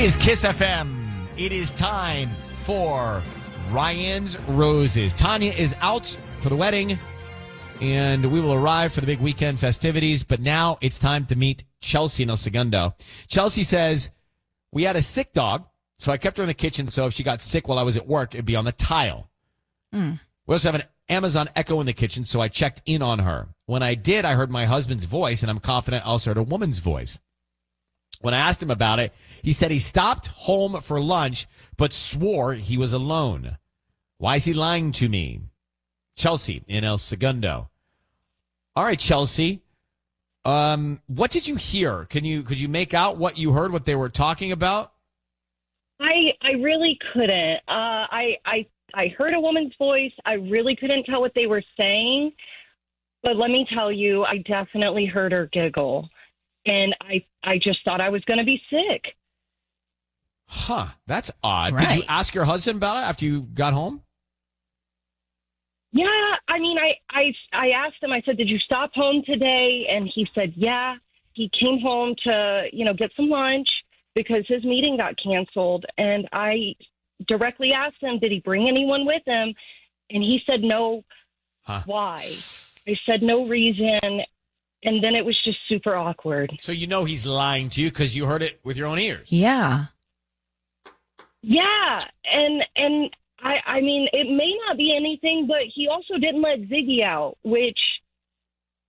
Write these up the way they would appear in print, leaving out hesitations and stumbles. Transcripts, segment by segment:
is Kiss FM. It is time for Ryan's Roses. Tanya is out for the wedding, and we will arrive for the big weekend festivities. But now it's time to meet Chelsea in El Segundo. Chelsea says, we had a sick dog, so I kept her in the kitchen, so if she got sick while I was at work, it'd be on the tile. We also have an Amazon Echo in the kitchen, so I checked in on her. When I did, I heard my husband's voice, and I'm confident I also heard a woman's voice. When I asked him about it, he said he stopped home for lunch, but swore he was alone. Why is he lying to me? Chelsea in El Segundo. All right, Chelsea. What did you hear? Could you make out what you heard, what they were talking about? I really couldn't. I heard a woman's voice. I really couldn't tell what they were saying. But let me tell you, I definitely heard her giggle. And I just thought I was going to be sick. Huh, that's odd. Right. Did you ask your husband about it after you got home? Yeah, I mean, I asked him, I said, did you stop home today? And he said, yeah. He came home to, get some lunch because his meeting got canceled. And I directly asked him, did he bring anyone with him? And he said, no. Huh. Why? I said, no reason. And then it was just super awkward. So he's lying to you because you heard it with your own ears. Yeah. Yeah, and I mean, it may not be anything, but he also didn't let Ziggy out, which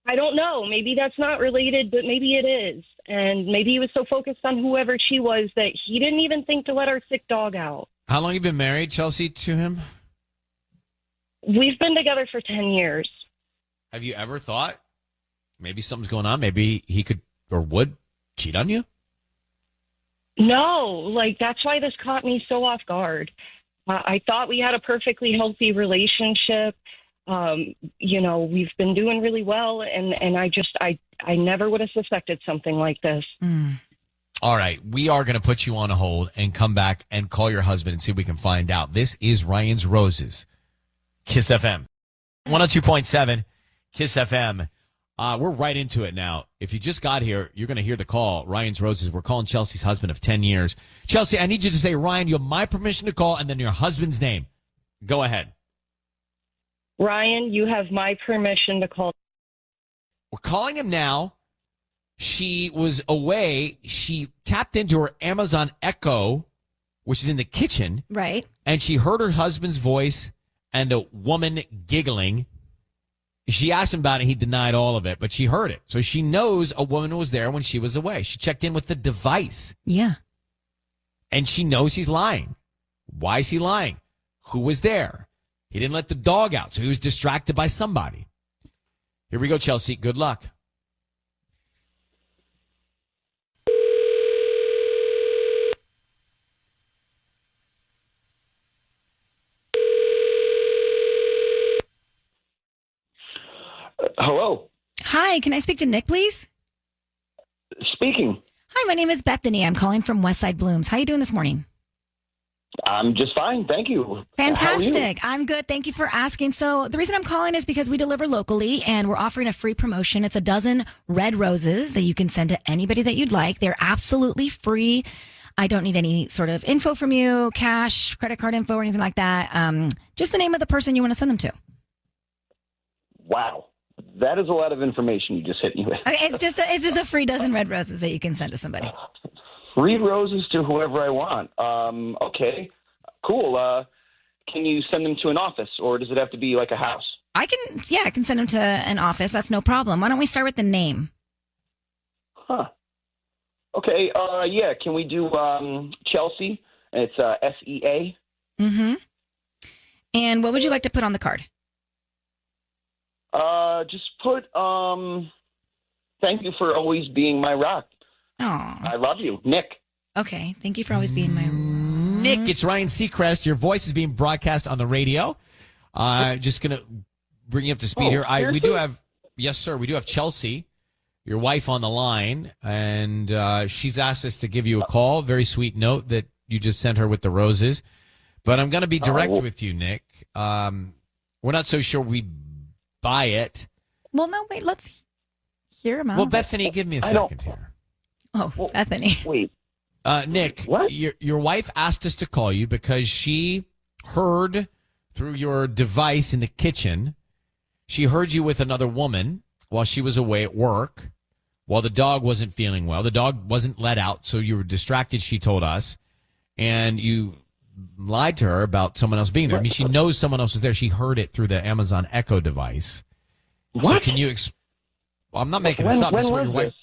I don't know. Maybe that's not related, but maybe it is. And maybe he was so focused on whoever she was that he didn't even think to let our sick dog out. How long have you been married, Chelsea, to him? We've been together for 10 years. Have you ever thought maybe something's going on? Maybe he could or would cheat on you? No, that's why this caught me so off guard. I thought we had a perfectly healthy relationship. We've been doing really well, and I never would have suspected something like this. All right, we are going to put you on a hold and come back and call your husband and see if we can find out. This is Ryan's Roses, Kiss FM. 102.7, Kiss FM. We're right into it now. If you just got here, you're going to hear the call. Ryan's Roses. We're calling Chelsea's husband of 10 years. Chelsea, I need you to say, Ryan, you have my permission to call, and then your husband's name. Go ahead. Ryan, you have my permission to call. We're calling him now. She was away. She tapped into her Amazon Echo, which is in the kitchen. Right. And she heard her husband's voice and a woman giggling. She asked him about it. He denied all of it, but she heard it. So she knows a woman was there when she was away. She checked in with the device. Yeah. And she knows he's lying. Why is he lying? Who was there? He didn't let the dog out, so he was distracted by somebody. Here we go, Chelsea. Good luck. Hello. Hi, can I speak to Nick, please? Speaking. Hi, my name is Bethany. I'm calling from Westside Blooms. How are you doing this morning? I'm just fine. Thank you. Fantastic. I'm good. Thank you for asking. So the reason I'm calling is because we deliver locally and we're offering a free promotion. It's a dozen red roses that you can send to anybody that you'd like. They're absolutely free. I don't need any sort of info from you, cash, credit card info or anything like that. Just the name of the person you want to send them to. Wow. That is a lot of information you just hit me with. Okay, it's just a free dozen red roses that you can send to somebody. Free roses to whoever I want. Okay, cool. Can you send them to an office, or does it have to be like a house? I can send them to an office. That's no problem. Why don't we start with the name? Huh. Okay, yeah, can we do Chelsea? It's SEA. Mm-hmm. And what would you like to put on the card? Just put, thank you for always being my rock. Aw. I love you, Nick. Okay, thank you for always being my... Nick, it's Ryan Seacrest. Your voice is being broadcast on the radio. Just going to bring you up to speed here. We do have, yes, sir, we do have Chelsea, your wife, on the line, and she's asked us to give you a call. Very sweet note that you just sent her with the roses. But I'm going to be direct with you, Nick. We're not so sure we buy it. Well, no, wait, let's hear him out. Well, Bethany, give me a second here. Oh, Bethany. Wait. Nick, What? your wife asked us to call you because she heard through your device in the kitchen, she heard you with another woman while she was away at work, while the dog wasn't feeling well. The dog wasn't let out, so you were distracted, she told us, and you lied to her about someone else being there. I mean, she knows someone else was there. She heard it through the Amazon Echo device. What? So can you well, I'm not making this up. When This is what was your wife... this?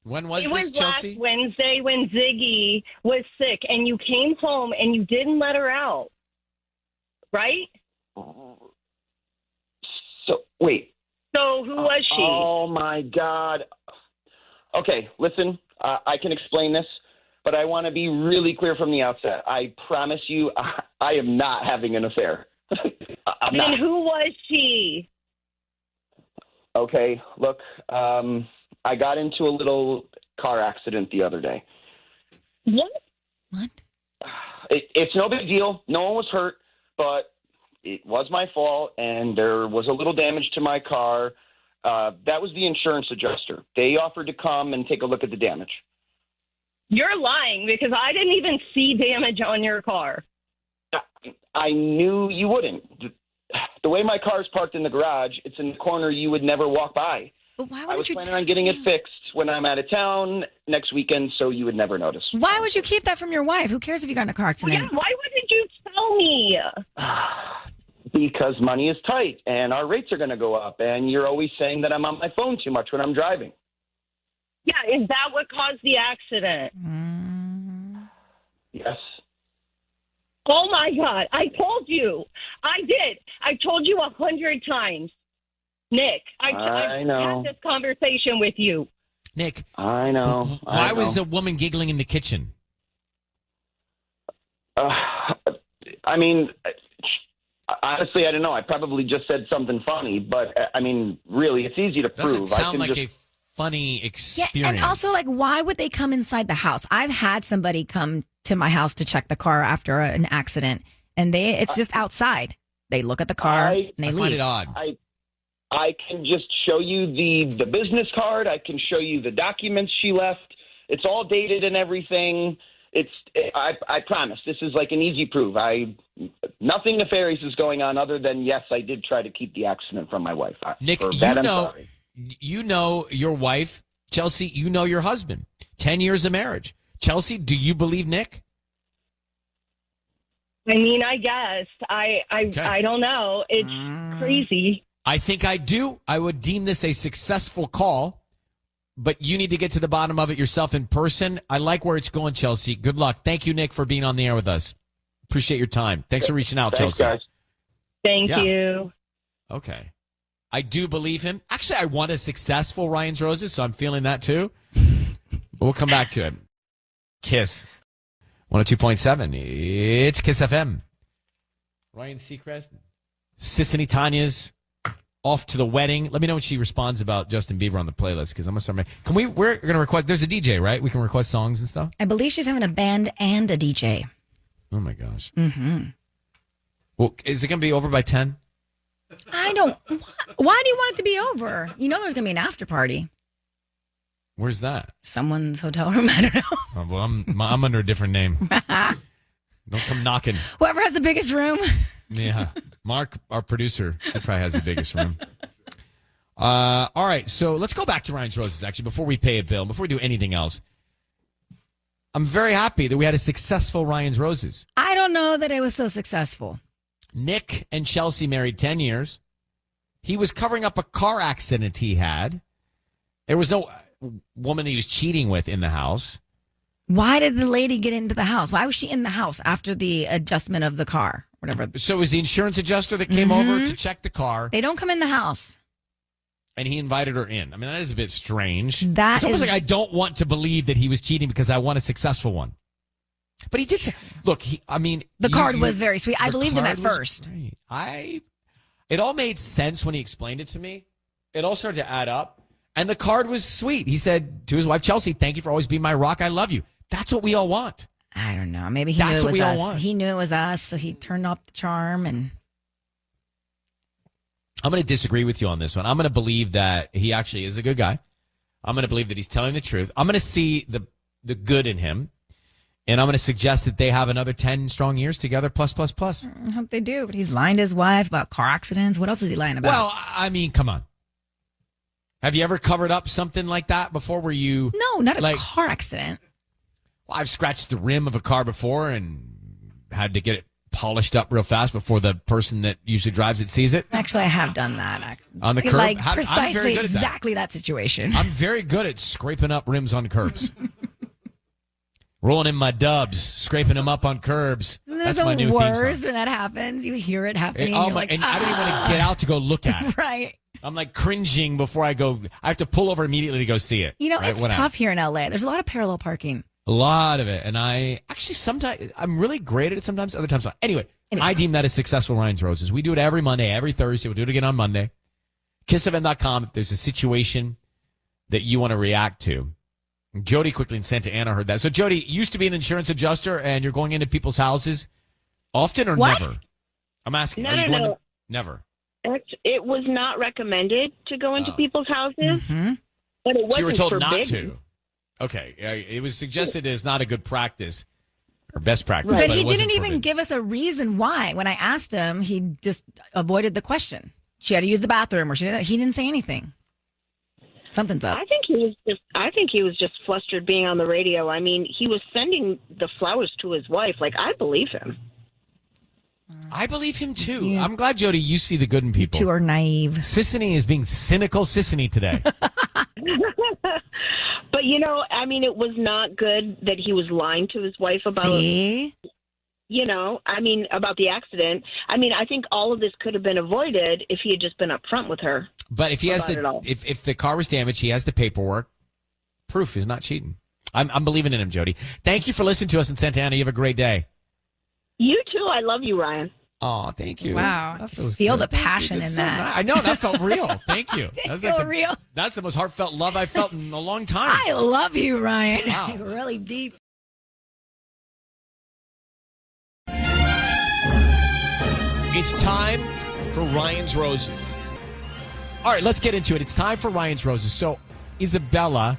When was It this, was Chelsea? last Wednesday when Ziggy was sick, and you came home and you didn't let her out, right? So, wait. So who was she? Oh, my God. Okay, listen, I can explain this, but I want to be really clear from the outset. I promise you, I am not having an affair. I'm And not. who was she? Okay, look, I got into a little car accident the other day. What? What? It's no big deal. No one was hurt, but it was my fault, and there was a little damage to my car. That was the insurance adjuster. They offered to come and take a look at the damage. You're lying because I didn't even see damage on your car. I knew you wouldn't. The way my car is parked in the garage, it's in the corner you would never walk by. But why I would was you planning on getting it fixed when I'm out of town next weekend, so you would never notice. Why would you keep that from your wife? Who cares if you got in a car Well, accident? yeah, why wouldn't you tell me? Because money is tight, and our rates are going to go up, and you're always saying that I'm on my phone too much when I'm driving. Yeah, is that what caused the accident? Yes. Oh, my God. I told you. I did. I told you 100 times. Nick, I know. had this conversation with you. Nick, I know. why was a woman giggling in the kitchen? I mean, honestly, I don't know. I probably just said something funny, but I mean, really, it's easy to Doesn't prove. sound like a funny Yeah, experience. and also, like, why would they come inside the house? I've had somebody come to my house to check the car after an accident, and it's just outside. They look at the car and they I leave. find it odd. I can just show you the business card. I can show you the documents she left. It's all dated and everything. I promise. This is like an easy proof. Nothing nefarious is going on other than, yes, I did try to keep the accident from my wife. Nick, For that, I'm sorry. you know your wife, Chelsea, you know your husband. 10 years of marriage. Chelsea, do you believe Nick? I mean, I guess. I don't know. It's crazy. I think I do. I would deem this a successful call, but you need to get to the bottom of it yourself in person. I like where it's going, Chelsea. Good luck. Thank you, Nick, for being on the air with us. Appreciate your time. Thanks for reaching out, Thanks, Chelsea. guys. Thank Yeah. you. Okay. I do believe him. Actually, I want a successful Ryan's Roses, so I'm feeling that too. But we'll come back to it. Kiss. 102.7. It's Kiss FM. Ryan Seacrest. Sissany Tanya's off to the wedding. Let me know when she responds about Justin Bieber on the playlist, because I'm going to start making... We're going to request... There's a DJ, right? We can request songs and stuff? I believe she's having a band and a DJ. Oh, my gosh. Mm-hmm. Well, is it going to be over by 10? I don't... Why do you want it to be over? You know there's going to be an after party. Where's that? Someone's hotel room. I don't know. Oh, well, I'm under a different name. Don't come knocking. Whoever has the biggest room. Yeah. Mark, our producer, he probably has the biggest room. All right, so let's go back to Ryan's Roses, actually, before we pay a bill, before we do anything else. I'm very happy that we had a successful Ryan's Roses. I don't know that it was so successful. Nick and Chelsea married 10 years. He was covering up a car accident he had. There was no woman that he was cheating with in the house. Why did the lady get into the house? Why was she in the house after the adjustment of the car? Whatever. So it was the insurance adjuster that came over to check the car, They don't come in the house. and he invited her in. I mean, that is a bit strange. That It's almost is- like I don't want to believe that he was cheating because I want a successful one. But he did say, look, The card was very sweet. I the believed him at card was first. great. It all made sense when he explained it to me. It all started to add up. And the card was sweet. He said to his wife, Chelsea, thank you for always being my rock. I love you. That's what we all want. I don't know. Maybe he That's knew what it was we all us. want. He knew it was us, so he turned off the charm. And I'm going to disagree with you on this one. I'm going to believe that he actually is a good guy. I'm going to believe that he's telling the truth. I'm going to see the good in him. And I'm going to suggest that they have another 10 strong years together, plus. I hope they do. But he's lying to his wife about car accidents. What else is he lying about? Well, I mean, come on. Have you ever covered up something like that before where you... No, not a car accident. Well, I've scratched the rim of a car before and had to get it polished up real fast before the person that usually drives it sees it. Actually, I have done that. On the curb? Like I'm precisely very good at that. exactly that situation. I'm very good at scraping up rims on curbs. Rolling in my dubs, scraping them up on curbs. Isn't That's that my new the theme song. worst when that happens? You hear it happening. Oh you're my, like, and I don't even want to get out to go look at it. Right. I'm like cringing before I go. I have to pull over immediately to go see it. You know, right? it's tough here in LA. There's a lot of parallel parking. A lot of it. And I actually sometimes, I'm really great at it sometimes, other times not. Anyway, I deem that a successful Ryan's Roses. We do it every Monday, every Thursday. We'll do it again on Monday. KissFM.com if there's a situation that you want to react to. Jody quickly in Santa Ana heard that. So, Jody, you used to be an insurance adjuster, and you're going into people's houses often or What? never? I'm asking. No, are you no, going no. to never? It was not recommended to go into people's houses, Mm-hmm. but it wasn't So you were told forbidden. not to. Okay. It was suggested as not a good practice or best practice. But but he it wasn't didn't even forbidden. give us a reason why. When I asked him, he just avoided the question. She had to use the bathroom, or he didn't say anything. Something's up. I think he was just flustered being on the radio. I mean, he was sending the flowers to his wife. Like, I believe him. I believe him too. Yeah. I'm glad, Jody, you see the good in people. Two are naive. Sissany is being cynical Sissany today. But, you know, I mean, it was not good that he was lying to his wife about, See? you know, I mean, about the accident. I mean, I think all of this could have been avoided if he had just been upfront with her. But if he has About it all. if the car was damaged, he has the paperwork. Proof is not cheating. I'm believing in him, Jody. Thank you for listening to us in Santa Ana. You have a great day. You too. I love you, Ryan. Oh, thank you. Wow. That feels Feel good. the passion That's in so that. nice. I know that felt real. Thank you. That's Feel the, real. That's the most heartfelt love I've felt in a long time. I love you, Ryan. Wow. Really deep. It's time for Ryan's Roses. All right, let's get into it. It's time for Ryan's Roses. So, Isabella,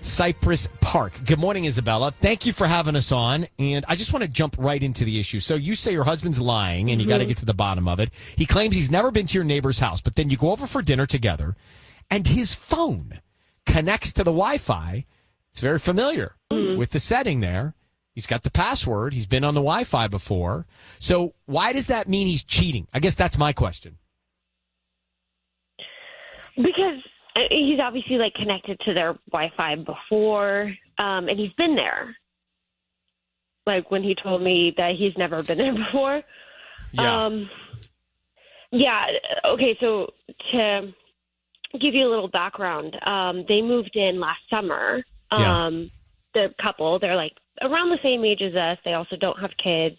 Cypress Park. Good morning, Isabella. Thank you for having us on. And I just want to jump right into the issue. So, you say your husband's lying, and you got to get to the bottom of it. He claims he's never been to your neighbor's house, but then you go over for dinner together, and his phone connects to the Wi-Fi. It's very familiar with the setting there. He's got the password. He's been on the Wi-Fi before. So why does that mean he's cheating? I guess that's my question. Because he's obviously like connected to their Wi-Fi before, and he's been there. Like when he told me that he's never been there before. Yeah. Yeah. Okay. So to give you a little background, they moved in last summer. Yeah. The couple, they're like around the same age as us. They also don't have kids.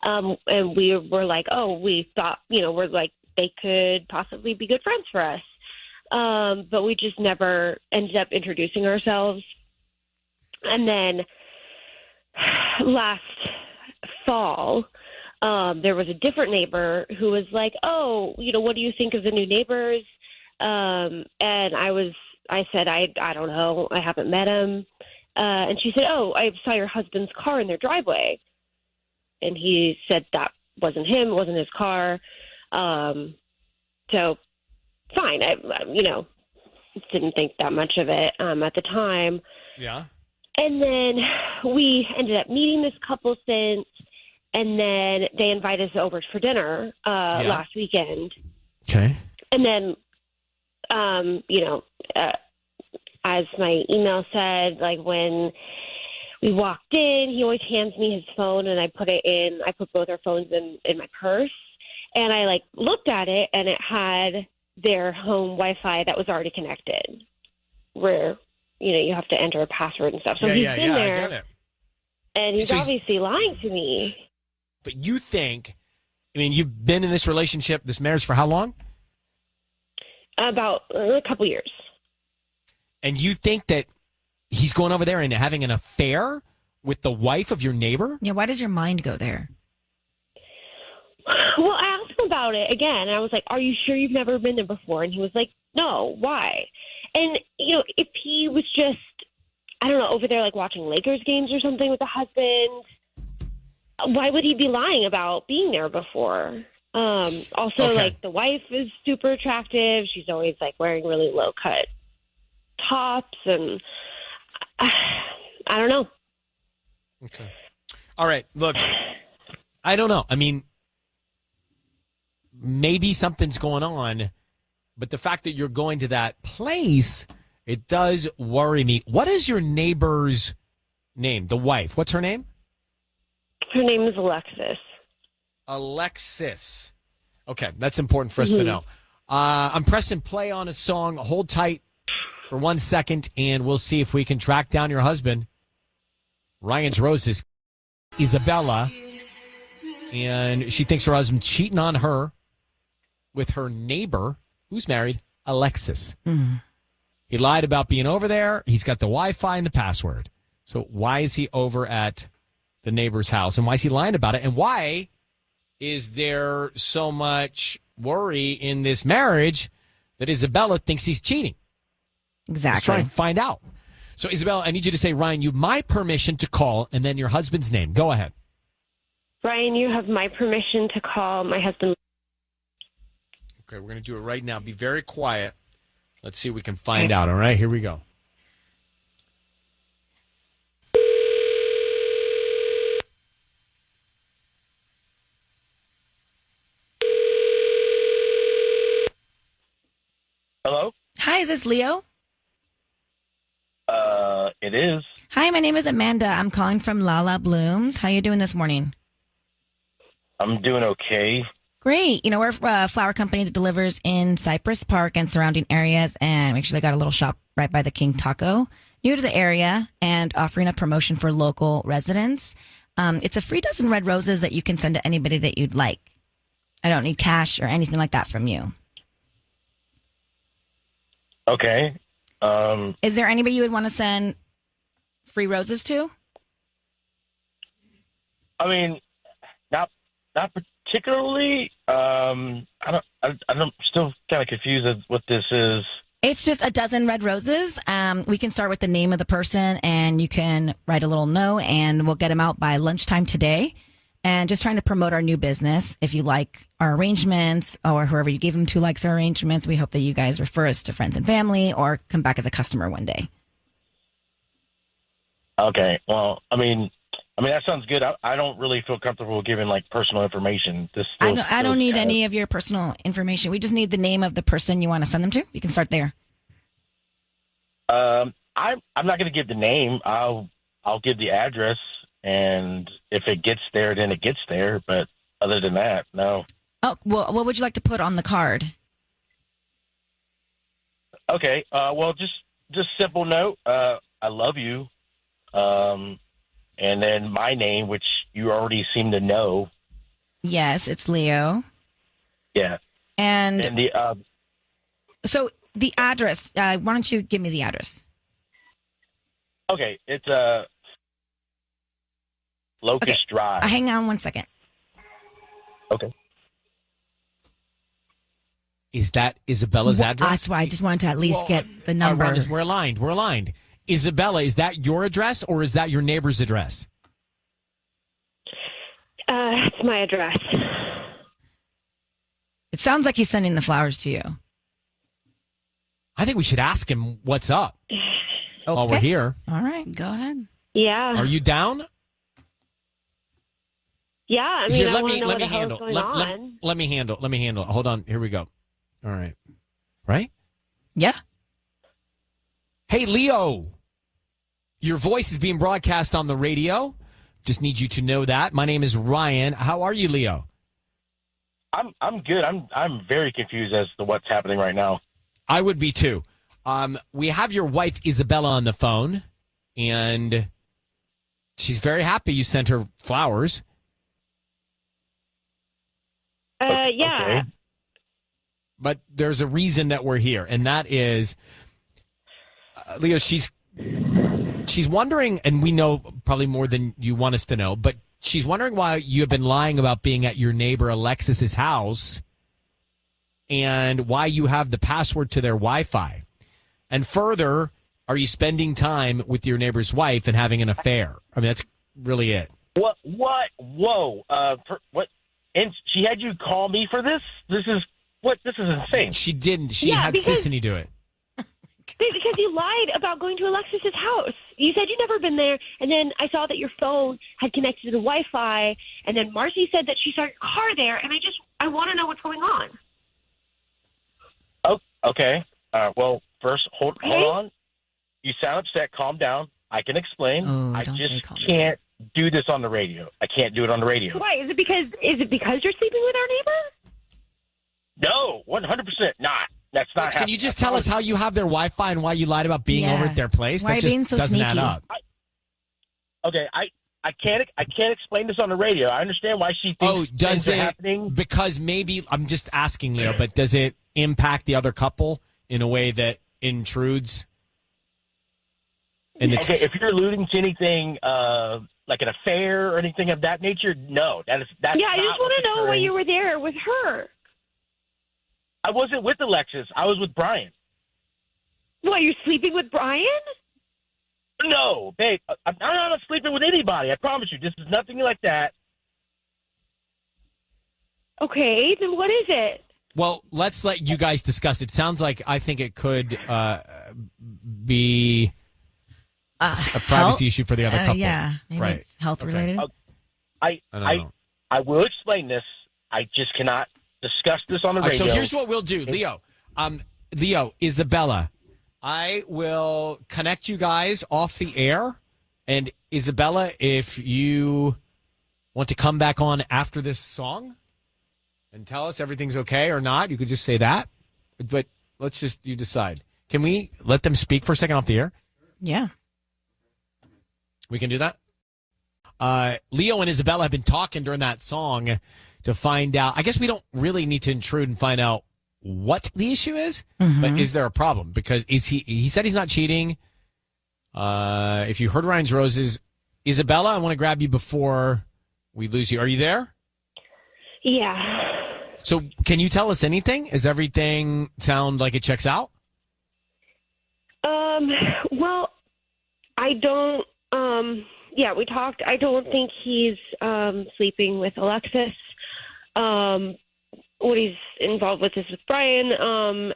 And we were like, oh, we thought, you know, we're like, they could possibly be good friends for us. But we just never ended up introducing ourselves. And then last fall, there was a different neighbor who was like, oh, you know, what do you think of the new neighbors? And I said, I don't know. I haven't met him. And she said, oh, I saw your husband's car in their driveway. And he said that wasn't him, wasn't his car. So fine. I you know, didn't think that much of it at the time. Yeah. And then we ended up meeting this couple since, and then they invited us over for dinner last weekend. Okay. And then, you know, as my email said, like when we walked in, he always hands me his phone, and I put both our phones in my purse, and I like looked at it, and it had their home Wi-Fi that was already connected, where, you know, you have to enter a password and stuff. So he's been there, I get it. and he's So obviously lying to me. But you think, I mean, you've been in this relationship, this marriage for how long? About a couple years. And you think that he's going over there and having an affair with the wife of your neighbor? Yeah, why does your mind go there? Well, I asked him about it again, and I was like, are you sure you've never been there before? And he was like, no, why? And, you know, if he was just I don't know, over there like watching Lakers games or something with the husband. Why would he be lying about being there before? Also, like, the wife is super attractive. She's always, like, wearing really low-cut tops, and I don't know. Okay. All right, look, I don't know. I mean, maybe something's going on, but the fact that you're going to that place, it does worry me. What is your neighbor's name? The wife. What's her name? Her name is Alexis. Alexis. Okay, that's important for us to know. I'm pressing play on a song. Hold tight for 1 second, and we'll see if we can track down your husband. Ryan's Roses, Isabella, and she thinks her husband's cheating on her with her neighbor, who's married, Alexis. He lied about being over there. He's got the Wi-Fi and the password. So why is he over at the neighbor's house, and why is he lying about it, and why is there so much worry in this marriage that Isabella thinks he's cheating? Exactly. Let's try and find out. So, Isabella, I need you to say, Ryan, you have my permission to call, and then your husband's name. Go ahead. Ryan, you have my permission to call my husband. Okay, we're going to do it right now. Be very quiet. Let's see if we can find out. All right, here we go. Hello? Hi, is this Leo? It is. Hi, my name is Amanda. I'm calling from Lala Blooms. How you doing this morning? I'm doing okay. Great. You know, we're a flower company that delivers in Cypress Park and surrounding areas, and we actually got a little shop right by the King Taco, new to the area, and offering a promotion for local residents. It's a free dozen red roses that you can send to anybody that you'd like. I don't need cash or anything like that from you. Okay. Is there anybody you would want to send free roses to? I mean, not particularly. I'm still kind of confused at what this is. It's just a dozen red roses. We can start with the name of the person, and you can write a little note, and we'll get them out by lunchtime today. And just trying to promote our new business. If you like our arrangements, or whoever you gave them to likes our arrangements, we hope that you guys refer us to friends and family or come back as a customer one day. Okay. Well, I mean that sounds good. I don't really feel comfortable giving like personal information. I don't need any of your personal information. We just need the name of the person you want to send them to. You can start there. I'm not going to give the name. I'll give the address. And if it gets there, then it gets there. But other than that, no. Oh, well, what would you like to put on the card? Okay. Well, just simple note. I love you. And then my name, which you already seem to know. Yes, it's Leo. Yeah. And the so the address. Why don't you give me the address? Okay, it's Locust Drive. Hang on 1 second. Okay. Is that Isabella's address? That's why I just wanted to at least get the number. We're aligned. Isabella, is that your address or is that your neighbor's address? It's my address. It sounds like he's sending the flowers to you. I think we should ask him what's up while we're Okay. here. All right. Go ahead. Yeah. Are you down? Yeah, I mean, Here, I want to know what the hell's going on. Let me handle. Hold on. Here we go. All right. Right? Yeah. Hey, Leo. Your voice is being broadcast on the radio. Just need you to know that. My name is Ryan. How are you, Leo? I'm good. I'm very confused as to what's happening right now. I would be too. We have your wife Isabella on the phone, and she's very happy you sent her flowers. Yeah. Okay. But there's a reason that we're here, and that is, Leo, she's wondering, and we know probably more than you want us to know, but she's wondering why you have been lying about being at your neighbor Alexis's house and why you have the password to their Wi-Fi. And further, are you spending time with your neighbor's wife and having an affair? I mean, that's really it. What? Whoa. What? And she had you call me for this? This is insane. She didn't. She had Sissany do it. Because you lied about going to Alexis's house. You said you'd never been there, and then I saw that your phone had connected to the Wi-Fi, and then Marcy said that she saw your car there, and I want to know what's going on. Oh, okay. Well, first, hold on. You sound upset. Calm down. I can explain. Oh, I just can't do this on the radio. I can't do it on the radio. Why? Is it because you're sleeping with our neighbor? No, 100% not. That's not happening. Can you just tell us how you have their Wi-Fi and why you lied about being over at their place? Why that just being so doesn't sneaky? add up. I can't explain this on the radio. I understand why she thinks does things are it? happening. Because maybe I'm just asking, Leo, but does it impact the other couple in a way that intrudes? And Okay, if you're alluding to anything like an affair or anything of that nature, no. That's Yeah, I just want to know why you were there with her. I wasn't with Alexis. I was with Brian. What, you're sleeping with Brian? No, babe. I'm not sleeping with anybody. I promise you. This is nothing like that. Okay, then what is it? Well, let's let you guys discuss. It sounds like I think it could be a privacy issue for the other couple. Yeah, maybe right. it's health related. I will explain this. I just cannot discuss this on the radio. So here's what we'll do, Leo. Leo, Isabella, I will connect you guys off the air. And Isabella, if you want to come back on after this song and tell us everything's okay or not, you could just say that. But you decide. Can we let them speak for a second off the air? Yeah. We can do that? Leo and Isabella have been talking during that song to find out. I guess we don't really need to intrude and find out what the issue is, but is there a problem? Because he said he's not cheating. If you heard Ryan's Roses, Isabella, I want to grab you before we lose you. Are you there? Yeah. So can you tell us anything? Does everything sound like it checks out? Well, I don't, yeah, we talked. I don't think he's, sleeping with Alexis. What he's involved with is with Brian.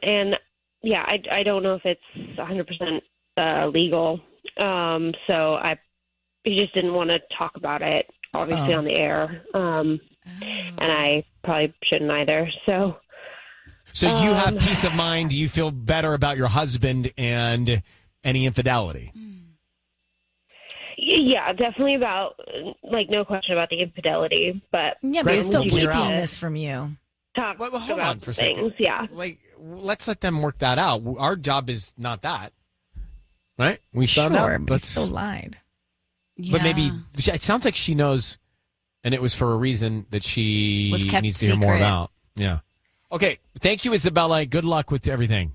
And yeah, I don't know if it's 100%, legal. So he just didn't want to talk about it, obviously, on the air. And I probably shouldn't either. So you have peace of mind. You feel better about your husband and any infidelity. Yeah, definitely about, no question about the infidelity. But yeah, but you're still We're keeping out. this from you. Talk Well, hold about on for a things. second. Yeah. Let's let them work that out. Our job is not that, right? We found Sure, out. but he still lied. But maybe it sounds like she knows, and it was for a reason that she Was kept needs to hear more secret. about. Yeah. Okay. Thank you, Isabella. Good luck with everything.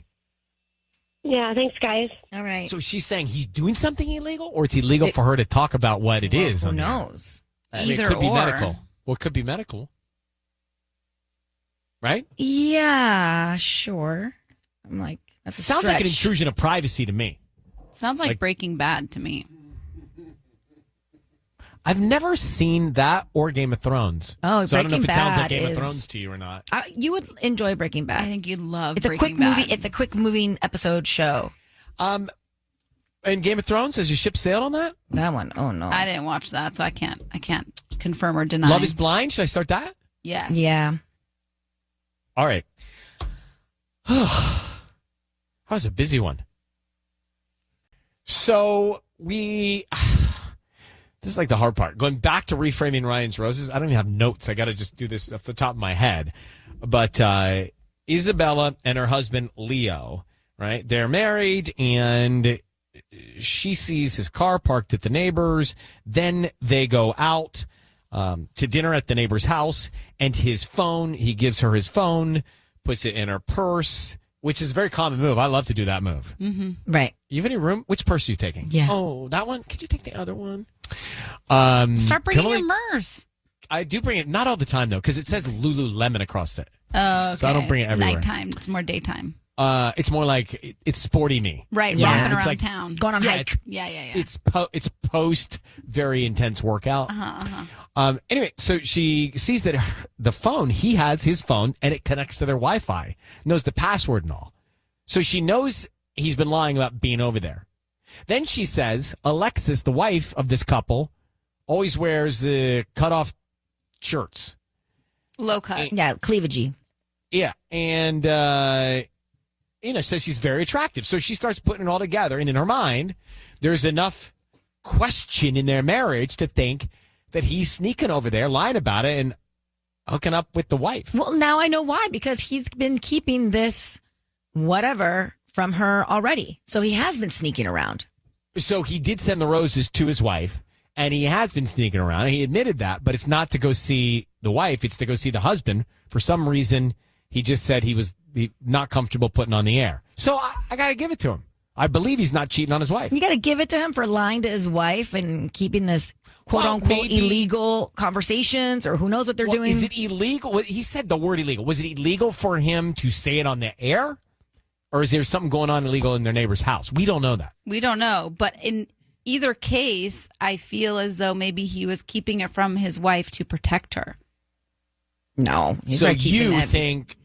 Yeah, thanks, guys. All right. So she's saying he's doing something illegal, or it's illegal for her to talk about what it is. Who on the air? knows? I mean, it Either could be or. medical. Well, it could be medical. Right? Yeah, sure. I'm like, that's a Sounds stretch. like an intrusion of privacy to me. Sounds like Breaking Bad to me. I've never seen that or Game of Thrones. Oh, so I don't know if it Breaking sounds like Bad Game of is- Thrones to you or not. You would enjoy Breaking Bad. I think you'd love It's a Breaking quick Bad. movie. It's a quick moving episode show. And Game of Thrones, has your ship sailed on that? That one. Oh no. I didn't watch that, so I can't confirm or deny. Love is Blind. Should I start that? Yes. Yeah. All right. That was a busy one. So this is like the hard part. Going back to reframing Ryan's Roses, I don't even have notes. I got to just do this off the top of my head. But Isabella and her husband, Leo, right? They're married, and she sees his car parked at the neighbor's. Then they go out to dinner at the neighbor's house, and his phone, he gives her his phone, puts it in her purse, which is a very common move. I love to do that move. Mm-hmm. Right. You have any room? Which purse are you taking? Yeah. Oh, that one? Could you take the other one? Start bringing Kimberly, your MERS. I do bring it, not all the time, though, because it says Lululemon across it. Oh, okay. So I don't bring it everywhere. Nighttime. It's more daytime. It's more like it's sporty me. Right, Yeah. romping It's around like- town. Going on hike. Yeah. It's post very intense workout. Anyway, so she sees that the phone, he has his phone, and it connects to their Wi-Fi, knows the password and all. So she knows he's been lying about being over there. Then she says Alexis, the wife of this couple, always wears cut-off shirts. Low cut. Yeah, cleavagey. Yeah, and says she's very attractive. So she starts putting it all together, and in her mind, there's enough question in their marriage to think that he's sneaking over there, lying about it, and hooking up with the wife. Well, now I know why, because he's been keeping this whatever from her already. So he has been sneaking around. So he did send the roses to his wife, and he has been sneaking around. And he admitted that, but it's not to go see the wife. It's to go see the husband. For some reason, he just said he was not comfortable putting on the air. So I got to give it to him. I believe he's not cheating on his wife. You got to give it to him for lying to his wife and keeping this quote-unquote maybe illegal conversations, or who knows what they're doing. Is it illegal? Well, he said the word illegal. Was it illegal for him to say it on the air? Or is there something going on illegal in their neighbor's house? We don't know that. We don't know. But in either case, I feel as though maybe he was keeping it from his wife to protect her. No. So you think,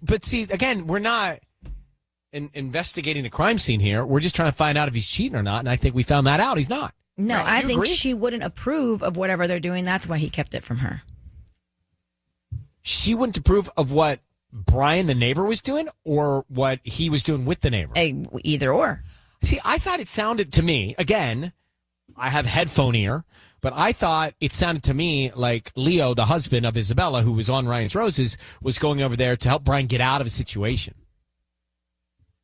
but see, again, we're not investigating the crime scene here. We're just trying to find out if he's cheating or not. And I think we found that out. He's not. No, Right. I You think agree? she wouldn't approve of whatever they're doing. That's why he kept it from her. She wouldn't approve of what Brian, the neighbor, was doing or what he was doing with the neighbor. Either or. See, I thought it sounded to me, again, I have headphone ear, but I thought it sounded to me like Leo, the husband of Isabella, who was on Ryan's Roses, was going over there to help Brian get out of a situation.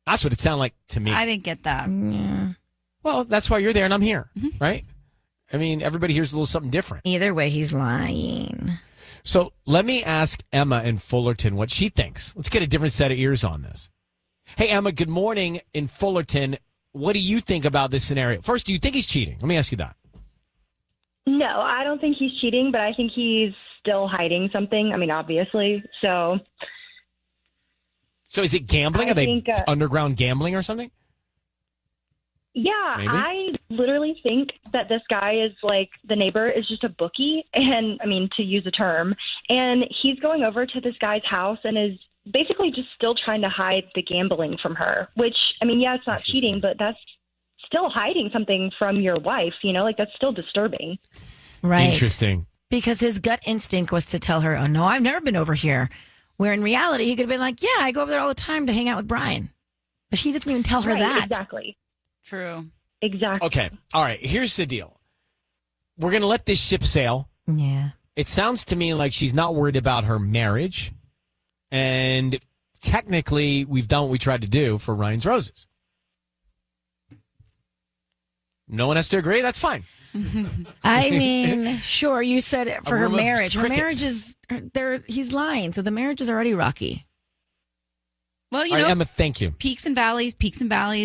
That's what it sounded like to me. I didn't get that. Yeah. Well, that's why you're there and I'm here, right? I mean, everybody here's a little something different. Either way, he's lying. So let me ask Emma in Fullerton what she thinks. Let's get a different set of ears on this. Hey, Emma, good morning in Fullerton. What do you think about this scenario? First, do you think he's cheating? Let me ask you that. No, I don't think he's cheating, but I think he's still hiding something. I mean, obviously. So is it gambling? I Are they think, underground gambling or something? yeah, Maybe? I literally think that this guy is like, the neighbor is just a bookie. And I mean, to use a term, and he's going over to this guy's house and is basically just still trying to hide the gambling from her, which, I mean, yeah, it's not cheating, but that's still hiding something from your wife, like that's still disturbing. Right. Interesting. Because his gut instinct was to tell her, oh, no, I've never been over here. Where in reality, he could have been like, yeah, I go over there all the time to hang out with Brian. But he doesn't even tell her Right, that. Exactly. True. Exactly. Okay. All right. Here's the deal. We're going to let this ship sail. Yeah. It sounds to me like she's not worried about her marriage. And technically, we've done what we tried to do for Ryan's Roses. No one has to agree. That's fine. I mean, sure, you said it for A her room of marriage. Her crickets. marriage is, he's lying. So the marriage is already rocky. Well, All right, Emma, thank you. peaks and valleys.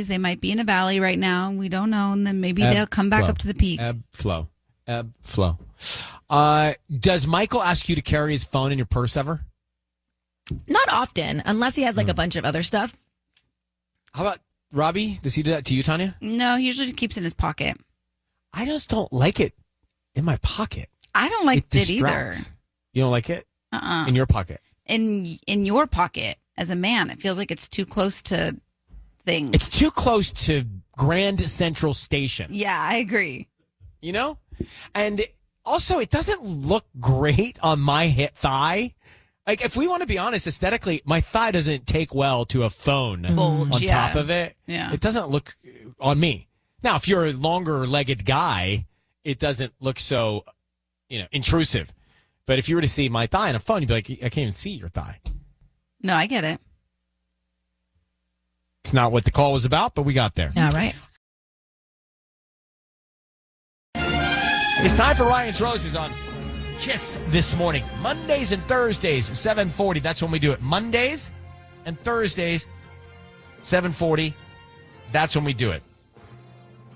They might be in a valley right now. We don't know. And then maybe they'll come back flow. up to the peak. Ebb, flow. Does Michael ask you to carry his phone in your purse ever? Not often, unless he has like a bunch of other stuff. How about Robbie? Does he do that to you, Tanya? No, he usually keeps it in his pocket. I just don't like it in my pocket. I don't like it either. distracts. You don't like it? Uh-uh. In your pocket? In your pocket as a man, it feels like it's too close to things. It's too close to Grand Central Station. Yeah, I agree. And also, it doesn't look great on my hip thigh. Like, if we want to be honest, aesthetically, my thigh doesn't take well to a phone Bulge, on yeah. top of it. Yeah. It doesn't look on me. Now, if you're a longer-legged guy, it doesn't look so, intrusive. But if you were to see my thigh on a phone, you'd be like, I can't even see your thigh. No, I get it. It's not what the call was about, but we got there. All right. It's time for Ryan's Roses on Kiss this morning. Mondays and Thursdays, 7:40. That's when we do it. Mondays and Thursdays, 7:40. That's when we do it.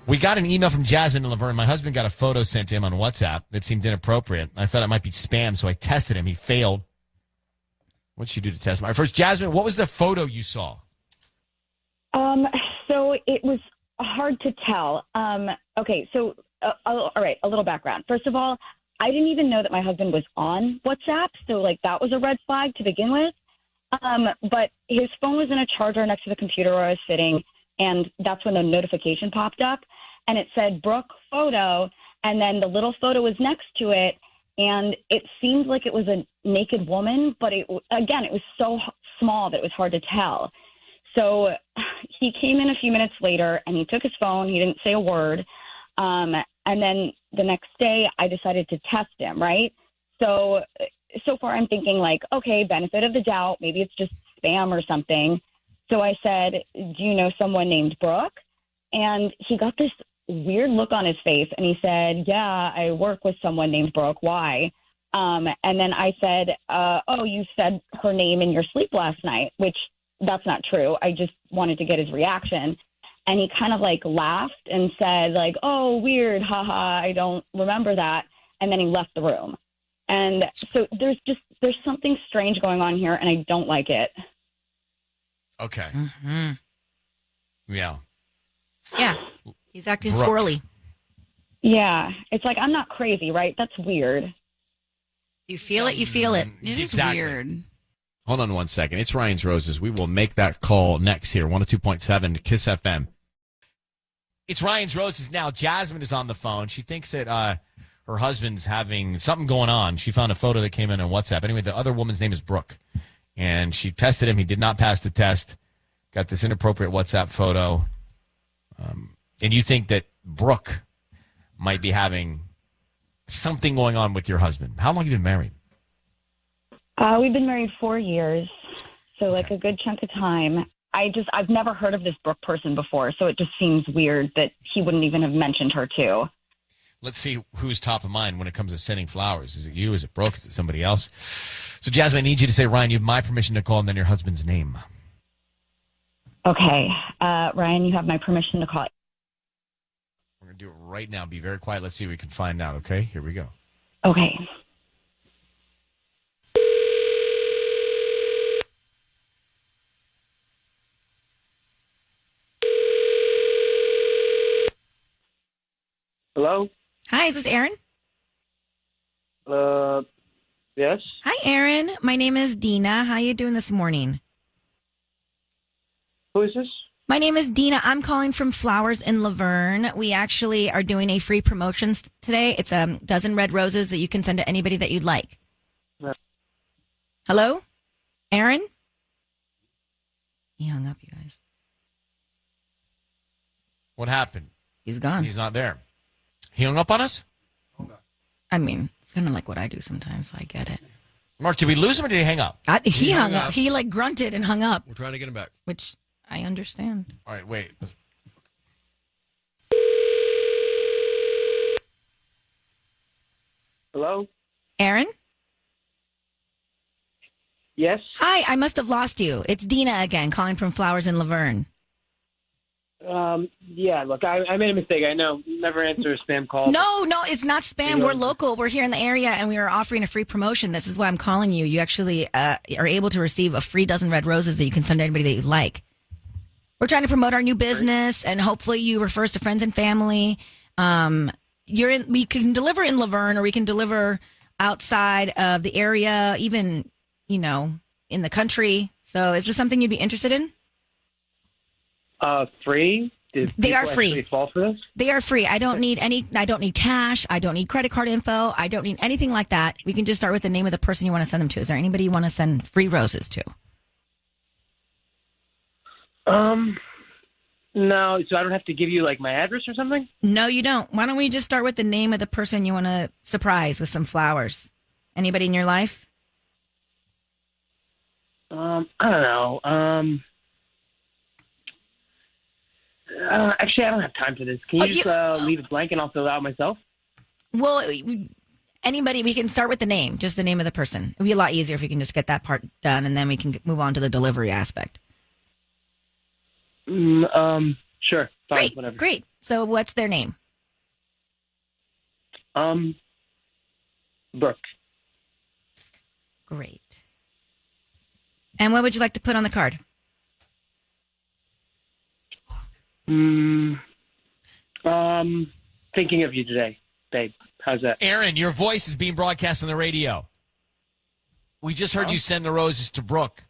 We got an email from Jasmine and Laverne. My husband got a photo sent to him on WhatsApp that seemed inappropriate. I thought it might be spam, so I tested him. He failed. What'd she do to test him? All right, first, Jasmine, what was the photo you saw? So it was hard to tell. Okay, so all right, a little background. First of all, I didn't even know that my husband was on WhatsApp, so like that was a red flag to begin with. But his phone was in a charger next to the computer where I was sitting, and that's when the notification popped up, and it said Brooke photo, and then the little photo was next to it, and it seemed like it was a naked woman, but it was so small that it was hard to tell. So he came in a few minutes later, and he took his phone. He didn't say a word. And then the next day, I decided to test him, right? So far I'm thinking like, okay, benefit of the doubt. Maybe it's just spam or something. So I said, do you know someone named Brooke? And he got this weird look on his face, and he said, yeah, I work with someone named Brooke. Why? And then I said, oh, you said her name in your sleep last night, which that's not true. I just wanted to get his reaction. And he kind of like laughed and said like, oh, weird. Haha. I don't remember that. And then he left the room. And so there's something strange going on here, and I don't like it. Okay. Mm-hmm. Yeah. Yeah. He's acting Brooke. squirrely. Yeah. It's like, I'm not crazy, right? That's weird. You feel it. You feel it. It is Exactly. weird. Hold on 1 second. It's Ryan's Roses. We will make that call next here, 102.7 to Kiss FM. It's Ryan's Roses now. Jasmine is on the phone. She thinks that her husband's having something going on. She found a photo that came in on WhatsApp. Anyway, the other woman's name is Brooke. And she tested him. He did not pass the test. Got this inappropriate WhatsApp photo. And you think that Brooke might be having something going on with your husband. How long have you been married? We've been married 4 years, so like a good chunk of time. I've never heard of this Brooke person before, so it just seems weird that he wouldn't even have mentioned her too. Let's see who's top of mind when it comes to sending flowers. Is it you? Is it Brooke? Is it somebody else? So, Jasmine, I need you to say, Ryan, you have my permission to call, and then your husband's name. Okay. Ryan, you have my permission to call. We're going to do it right now. Be very quiet. Let's see what we can find out, okay? Here we go. Okay. Hello? Hi, is this Aaron? Yes. Hi, Aaron. My name is Dina. How you doing this morning? Who is this? My name is Dina. I'm calling from Flowers in Laverne. We actually are doing a free promotion today. It's a dozen red roses that you can send to anybody that you'd like. No. Hello? Aaron? He hung up, you guys. What happened? He's gone. He's not there. He hung up on us? I mean, it's kind of like what I do sometimes, so I get it. Mark, did we lose him or did he hang up? He hung up. He like grunted and hung up. We're trying to get him back. Which I understand. All right, wait. Hello? Aaron? Yes? Hi, I must have lost you. It's Dina again, calling from Flowers in Laverne. Yeah, look, I made a mistake. I know. Never answer a spam call. No, it's not spam. We're local. We're here in the area, and we are offering a free promotion. This is why I'm calling you. You actually are able to receive a free dozen red roses that you can send to anybody that you like. We're trying to promote our new business, and hopefully you refer us to friends and family. We can deliver in Laverne, or we can deliver outside of the area, even, in the country. So is this something you'd be interested in? Free? They are free. Fall for this? They are free. I don't need cash. I don't need credit card info. I don't need anything like that. We can just start with the name of the person you want to send them to. Is there anybody you want to send free roses to? No, so I don't have to give you like my address or something? No, you don't. Why don't we just start with the name of the person you want to surprise with some flowers? Anybody in your life? I don't know. Actually, I don't have time for this. Can you just leave it blank and I'll fill it out myself? Well, anybody, we can start with the name, just the name of the person. It would be a lot easier if we can just get that part done, and then we can move on to the delivery aspect. Sure. Fine, whatever. Great. So what's their name? Brooke. Great. And what would you like to put on the card? Thinking of you today, babe. How's that? Aaron, your voice is being broadcast on the radio. We just heard you send the roses to Brooke.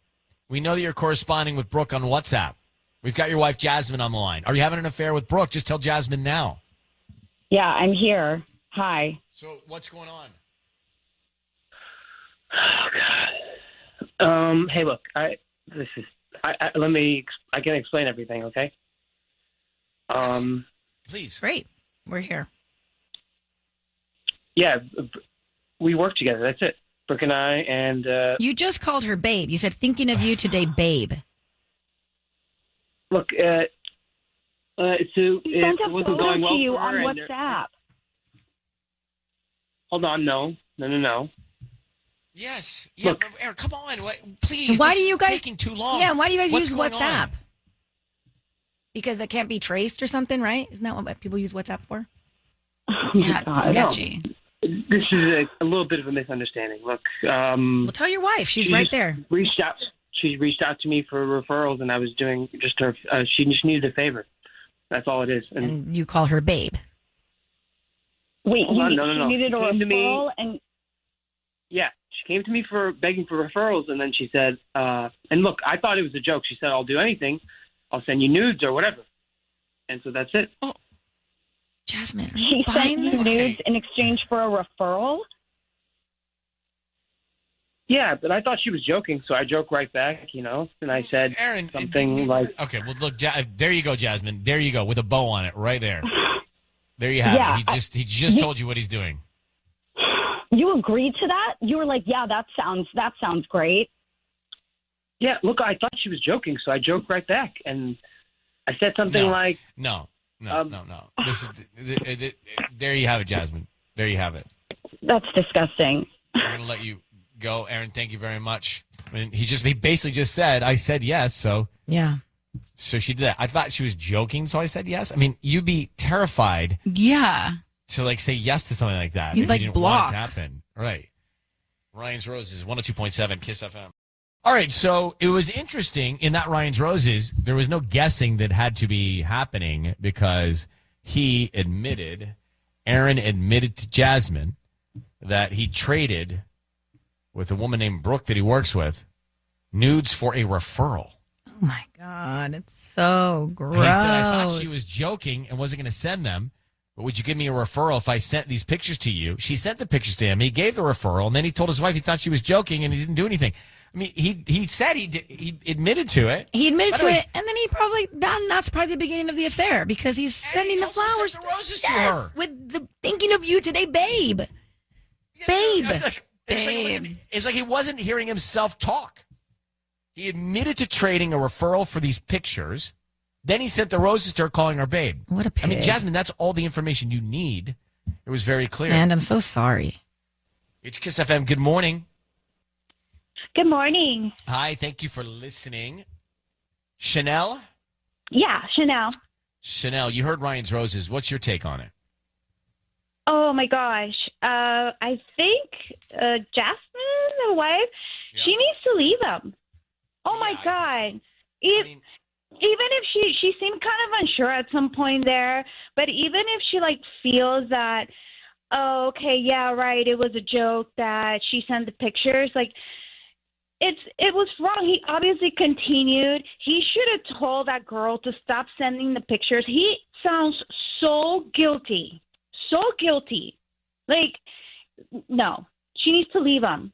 We know that you're corresponding with Brooke on WhatsApp. We've got your wife, Jasmine, on the line. Are you having an affair with Brooke? Just tell Jasmine now. Yeah, I'm here. Hi. So what's going on? Oh, God. Hey, look, I can explain everything, okay? Please. Great. We're here. Yeah, we work together. That's it. Brooke and I, and You just called her babe. You said thinking of you today, babe. look, it Sent a wasn't photo going well to you for her. on and WhatsApp. hold on, no. Yes. Yeah, Look. Aaron, come on. Please. Why this do you is guys taking too long? Yeah, why do you guys What's use going WhatsApp? on? Because it can't be traced or something, right? Isn't that what people use WhatsApp for? Yeah, it's sketchy. This is a little bit of a misunderstanding. Look, Well, tell your wife. She's she right just there. She reached out to me for referrals, and I was doing just her. She just needed a favor. That's all it is. And you call her babe. Wait, Hold on, no. She needed a She came to me- referral, and Yeah, she came to me for begging for referrals, and then she said, and look, I thought it was a joke. She said, I'll do anything. I'll send you nudes or whatever. And so that's it. Oh, Jasmine, are she you sent buying you this? nudes in exchange for a referral? Yeah, but I thought she was joking, so I joked right back, and I said Aaron, something like, okay, well, look, there you go, Jasmine. There you go, with a bow on it, right there. There you have it. He just told you what he's doing. You agreed to that? You were like, yeah, that sounds great. yeah, look, I thought she was joking, so I joked right back. And I said something like, No. This is there you have it, Jasmine. There you have it. That's disgusting. I'm going to let you go, Aaron. Thank you very much. I mean, he basically just said, I said yes, so she did that. I thought she was joking, so I said yes. I mean, you'd be terrified Yeah. to say yes to something like that You'd, if like, you didn't block. want it to happen. Right. Ryan's Roses, 102.7 Kiss FM. All right, so it was interesting in that Ryan's Roses, there was no guessing that had to be happening because Aaron admitted to Jasmine that he traded with a woman named Brooke that he works with nudes for a referral. Oh my God, it's so gross. He said, I thought she was joking and wasn't going to send them, but would you give me a referral if I sent these pictures to you? She sent the pictures to him. He gave the referral, and then he told his wife he thought she was joking, and he didn't do anything. I mean, he said he admitted to it. He admitted to it, and then that's probably the beginning of the affair because he's sending the flowers, sent the roses to her with the thinking of you today, babe. Babe. It's like he wasn't hearing himself talk. He admitted to trading a referral for these pictures. Then he sent the roses to her, calling her babe. What a pig. I mean, Jasmine, that's all the information you need. It was very clear. And I'm so sorry. It's Kiss FM. Good morning. Good morning. Hi, thank you for listening. Chanel? Yeah, Chanel. Chanel, you heard Ryan's Roses. What's your take on it? Oh my gosh. I think Jasmine, the wife, she needs to leave him. Oh my God. Even if she seemed kind of unsure at some point there, but even if she feels that, oh, okay, yeah, right, it was a joke that she sent the pictures, it was wrong. He obviously continued. He should have told that girl to stop sending the pictures. He sounds so guilty. So guilty. No. She needs to leave him.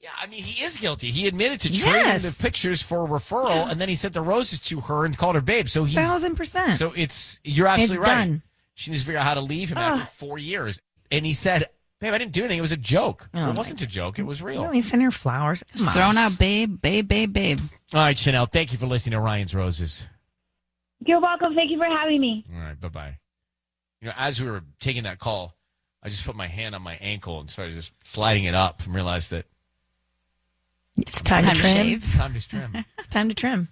Yeah, I mean, he is guilty. He admitted to trading the pictures for a referral, and then he sent the roses to her and called her babe. So he's 1,000%. So you're absolutely right. Done. She needs to figure out how to leave him after 4 years. And he said, babe, I didn't do anything. It was a joke. It wasn't a joke. It was real. He's sending her flowers. Just throwing out babe. All right, Chanel, thank you for listening to Ryan's Roses. You're welcome. Thank you for having me. All right, bye-bye. As we were taking that call, I just put my hand on my ankle and started just sliding it up and realized that it's time to trim. shave. It's time to trim. It's time to trim.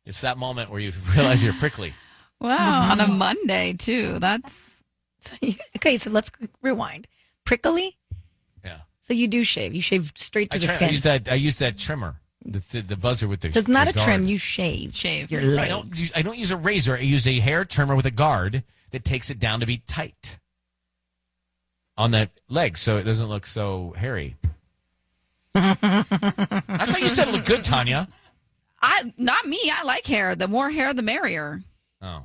It's that moment where you realize you're prickly. Wow, on a Monday, too. That's... Okay, so let's rewind. Prickly? Yeah. So you do shave. You shave straight to the skin. I use that trimmer. The buzzer with the. So it's not the a guard. trim. You shave. Your leg. I don't use a razor. I use a hair trimmer with a guard that takes it down to be tight on the leg, so it doesn't look so hairy. I thought you said it looked good, Tanya. Not me. I like hair. The more hair, the merrier. Oh.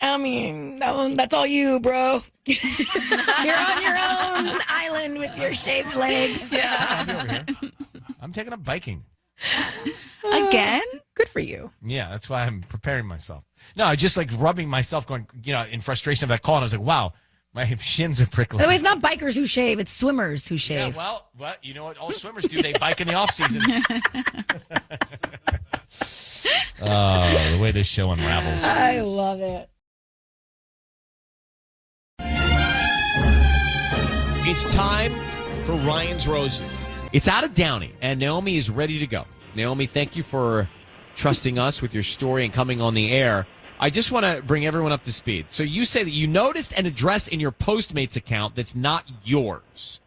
I mean, that's all you, bro. You're on your own island with your shaved legs. Yeah. I'll be over here. I'm taking up biking. Again? Good for you. Yeah, that's why I'm preparing myself. No, I just like rubbing myself, going, in frustration of that call, and I was like, wow, my shins are prickling. By the way, it's not bikers who shave; it's swimmers who shave. Yeah, well, you know what all swimmers do? They bike in the off season. Oh, the way this show unravels. I love it. It's time for Ryan's Roses. It's out of Downey, and Naomi is ready to go. Naomi, thank you for trusting us with your story and coming on the air. I just want to bring everyone up to speed. So you say that you noticed an address in your Postmates account that's not yours.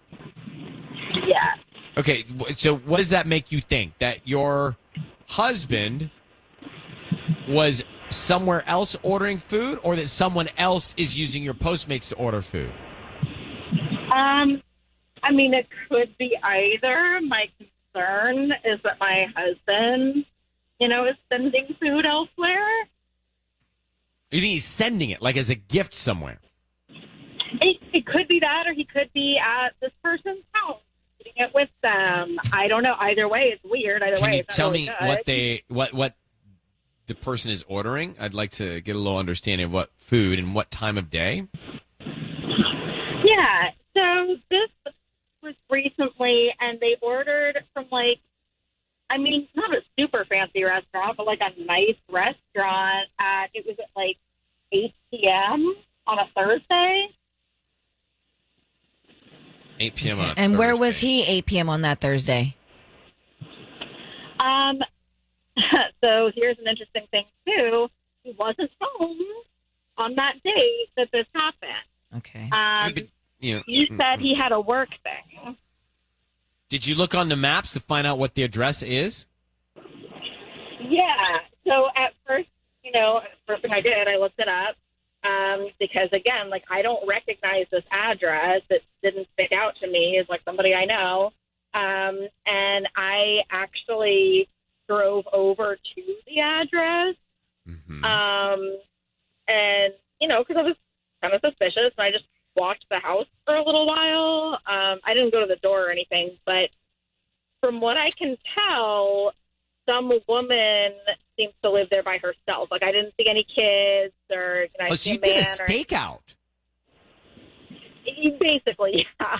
Yeah. Okay, so what does that make you think? That your husband was somewhere else ordering food, or that someone else is using your Postmates to order food? I mean, it could be either. My concern is that my husband, is sending food elsewhere. You think he's sending it, like as a gift somewhere? It could be that, or he could be at this person's house, eating it with them. I don't know. Either way, it's weird. Either Can way, you it's tell not me really good. what the person is ordering? I'd like to get a little understanding of what food and what time of day. Yeah. So this was recently, and they ordered from not a super fancy restaurant, but like a nice restaurant. It was at 8 p.m. on a Thursday. 8 p.m. on a And where Thursday. was he 8 p.m. on that Thursday? So here's an interesting thing, too. He wasn't home on that date that this happened. Okay. He said he had a work thing. Did you look on the maps to find out what the address is? Yeah. So at first, first thing I did, I looked it up because, again, I don't recognize this address. It didn't stick out to me as, somebody I know. And I actually drove over to the address. Mm-hmm. And, because I was kind of suspicious, and I just walked the house for a little while. I didn't go to the door or anything, but from what I can tell, some woman seems to live there by herself. I didn't see any kids or So you did a stakeout. Basically, yeah.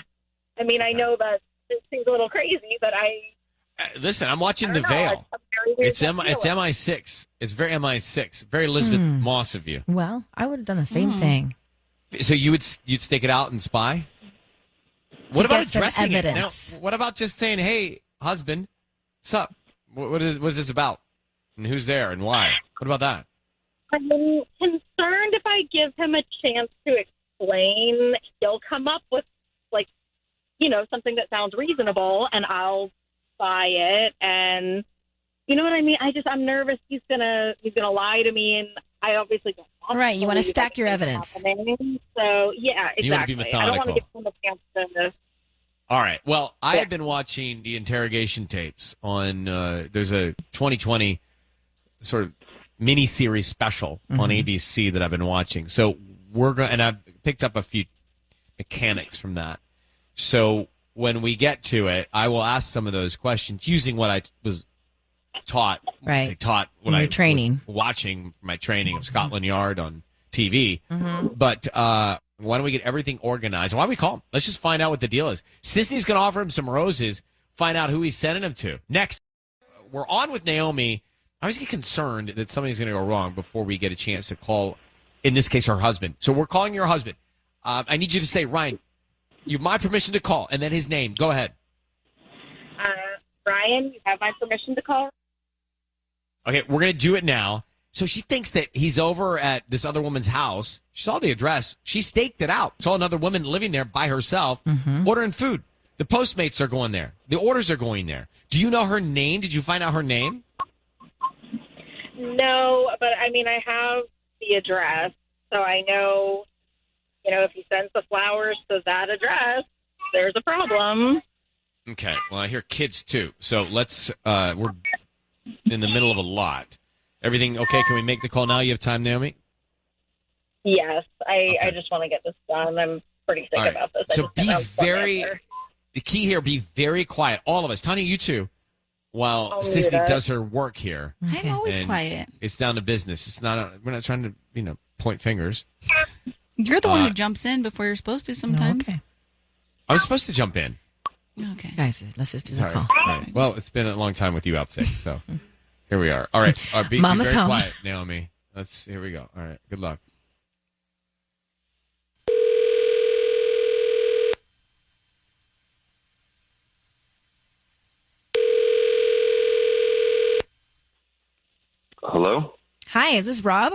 I mean, I know that it seems a little crazy, but Listen, I'm watching The Veil. It's MI6. It's very MI6. Very Elizabeth Moss of you. Well, I would have done the same thing. So you'd stake it out and spy? What about addressing it? Now, what about just saying, "Hey, husband, what's up? What is this about? And who's there and why?" What about that? I'm concerned if I give him a chance to explain, he'll come up with something that sounds reasonable, and I'll buy it. And you know what I mean? I'm nervous he's gonna lie to me, and I obviously don't want Right, you want to stack your evidence. So yeah, exactly. You want to be methodical. I don't want to give him a chance to. All right. Well, I had been watching the interrogation tapes on. There's a 2020 sort of mini-series special on ABC that I've been watching. So we're going, and I've picked up a few mechanics from that. So when we get to it, I will ask some of those questions using what I was taught. Right. When your I training. was watching my training of Scotland Yard on TV. Mm-hmm. But why don't we get everything organized? Why don't we call him? Let's just find out what the deal is. Sisney's going to offer him some roses, find out who he's sending them to. Next, we're on with Naomi. I always get concerned that something's going to go wrong before we get a chance to call, in this case, her husband. So we're calling your husband. I need you to say, Ryan, you have my permission to call, and then his name. Go ahead. Ryan, you have my permission to call? Okay, we're going to do it now. So she thinks that he's over at this other woman's house. She saw the address. She staked it out. Saw another woman living there by herself, ordering food. The Postmates are going there. The orders are going there. Do you know her name? Did you find out her name? No, but I mean, I have the address, so I know, if he sends the flowers to that address, there's a problem. Okay. Well, I hear kids too. So let's. We're in the middle of a lot. Everything okay? Can we make the call now? You have time, Naomi? Yes, I just want to get this done. I'm pretty sick about this. So be the key here, be very quiet. All of us. Tanya, you too. While Sissy does her work here. I'm always And quiet. It's down to business. It's not. We're not trying to, point fingers. You're the one who jumps in before you're supposed to sometimes. Okay. I was supposed to jump in. Okay. Guys, let's just do the call. Right. Well, it's been a long time with you out sick, so here we are. All right. Be Mama's very home. quiet, Naomi. Here we go. All right. Good luck. Hello? Hi, is this Rob?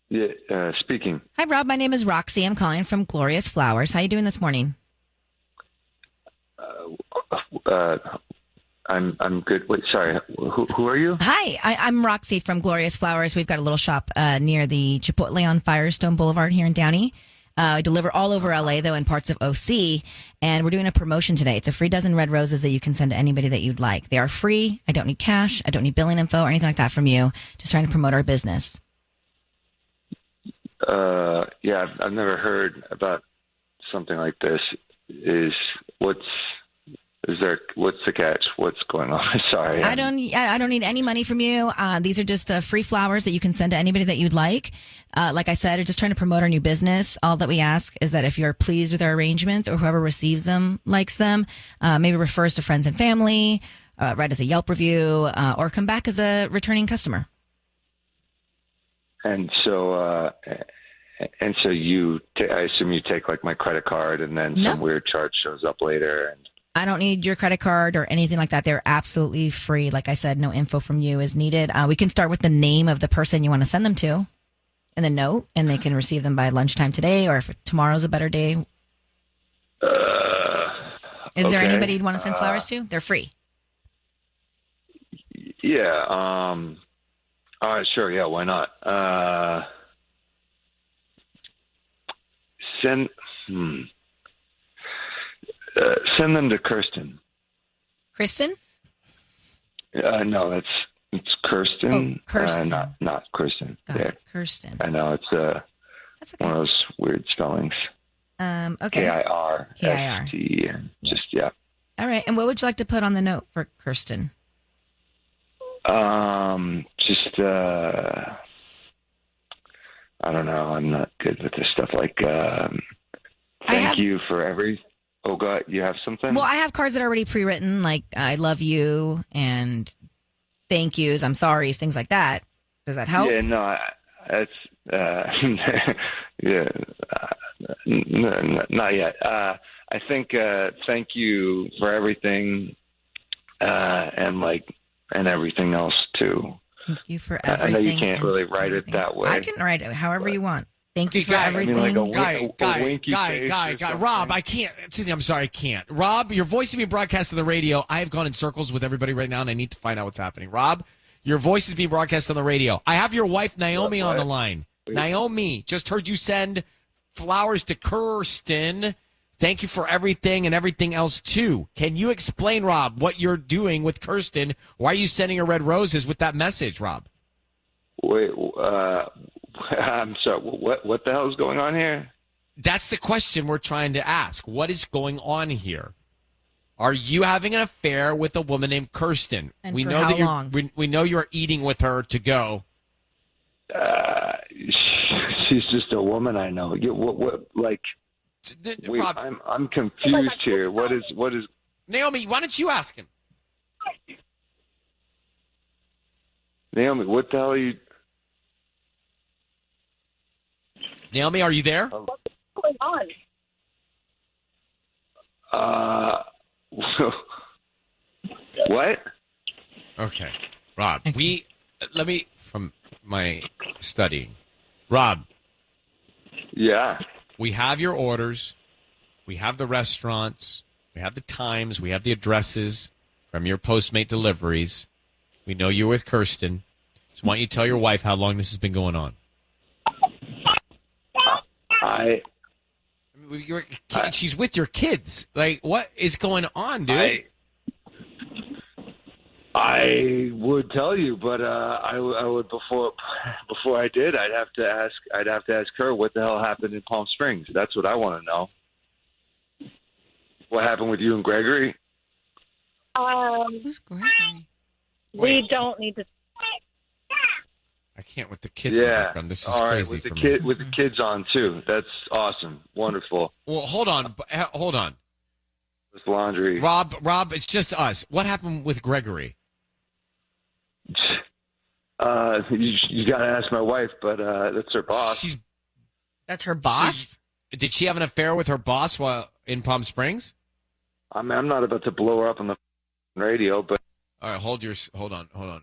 Yeah, speaking. Hi, Rob. My name is Roxy. I'm calling from Glorious Flowers. How you doing this morning? I'm good. Wait, sorry. Who are you? Hi, I'm Roxy from Glorious Flowers. We've got a little shop near the Chipotle on Firestone Boulevard here in Downey. I deliver all over LA, though, and parts of OC. And we're doing a promotion today. It's a free dozen red roses that you can send to anybody that you'd like. They are free. I don't need cash. I don't need billing info or anything like that from you. Just trying to promote our business. Yeah, I've never heard about something like this. What's the catch? What's going on? Sorry. I don't need any money from you. These are just free flowers that you can send to anybody that you'd like. Like I said, we're just trying to promote our new business. All that we ask is that if you're pleased with our arrangements or whoever receives them likes them, maybe refers to friends and family, write us a Yelp review, or come back as a returning customer. And so I assume you take like my credit card, and then some weird charge shows up later. And I don't need your credit card or anything like that. They're absolutely free. Like I said, no info from you is needed. We can start with the name of the person you want to send them to and the note, and they can receive them by lunchtime today, or if tomorrow's a better day. Is there anybody you'd want to send flowers to? They're free. Yeah. Sure. Yeah. Why not? Send them to Kirsten. Kristen? No, it's Kirsten. Oh, Kirsten. Not Kristen. Got it. Kirsten. I know it's one of those weird spellings. Okay. KIRST. Just yeah. All right. And what would you like to put on the note for Kirsten? Just I don't know. I'm not good with this stuff. Like, thank you for every. Oh God, you have something? Well, I have cards that are already pre-written, like I love you and thank yous, I'm sorry, things like that. Does that help? Yeah, no, it's yeah, no, not yet. I think thank you for everything, and everything else too. Thank you for everything. I know you can't really write it that way. I can write it however you want. Thank you for Guy, everything. I mean, guy. Rob, I can't. I'm sorry, I can't. Rob, your voice is being broadcast on the radio. I have gone in circles with everybody right now, and I need to find out what's happening. Rob, your voice is being broadcast on the radio. I have your wife, Naomi, on the line. Naomi, just heard you send flowers to Kirsten. Thank you for everything and everything else, too. Can you explain, Rob, what you're doing with Kirsten? Why are you sending her red roses with that message, Rob? Wait, I'm sorry. What the hell is going on here? That's the question we're trying to ask. What is going on here? Are you having an affair with a woman named Kirsten? And we for know how that long? We know you're eating with her to go. She's just a woman I know. Wait, Rob, I'm confused here. What is? Naomi, why don't you ask him? Naomi, what the hell are you? Naomi, are you there? What's going on? What? Okay, Rob. Let me from my studying. Rob. Yeah. We have your orders. We have the restaurants. We have the times. We have the addresses from your Postmate deliveries. We know you're with Kirsten. So why don't you tell your wife how long this has been going on? She's with your kids. Like, what is going on, dude? I would tell you, but I would before I did. I'd have to ask her what the hell happened in Palm Springs. That's what I want to know. What happened with you and Gregory? Who's Gregory? We don't need to. I can't with the kids in the background. This is all right, crazy with the for me. with the kids on too. That's awesome, wonderful. Well, hold on. It's laundry. Rob, it's just us. What happened with Gregory? You got to ask my wife, but that's her boss. That's her boss? Did she have an affair with her boss while in Palm Springs? I mean, I'm not about to blow her up on the radio, but all right, hold on.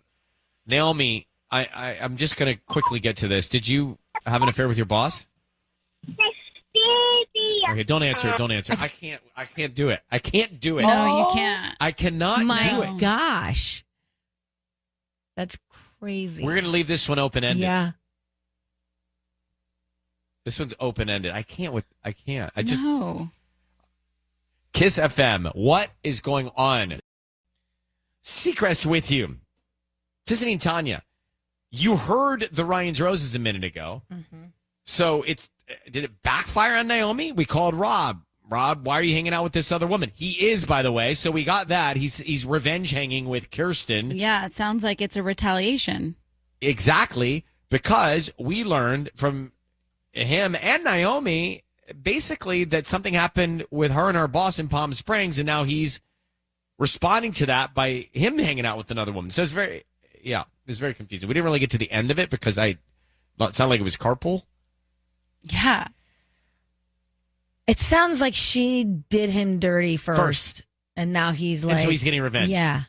Naomi, I'm just going to quickly get to this. Did you have an affair with your boss? Okay, don't answer. I can't do it. I can't do it. No, you can't. I cannot do it. My gosh. That's crazy. We're going to leave this one open-ended. Yeah. This one's open-ended. I can't. No. Kiss FM, what is going on? Seacrest with you. Visiting Tanya. You heard the Ryan's Roses a minute ago. Mm-hmm. So did it backfire on Naomi? We called Rob. Rob, why are you hanging out with this other woman? He is, by the way. So we got that. He's revenge hanging with Kirsten. Yeah, it sounds like it's a retaliation. Exactly, because we learned from him and Naomi basically that something happened with her and her boss in Palm Springs, and now he's responding to that by him hanging out with another woman. So it's very confusing. We didn't really get to the end of it because it sounded like it was carpool. Yeah. It sounds like she did him dirty first. And now he's like... And so he's getting revenge. Yeah.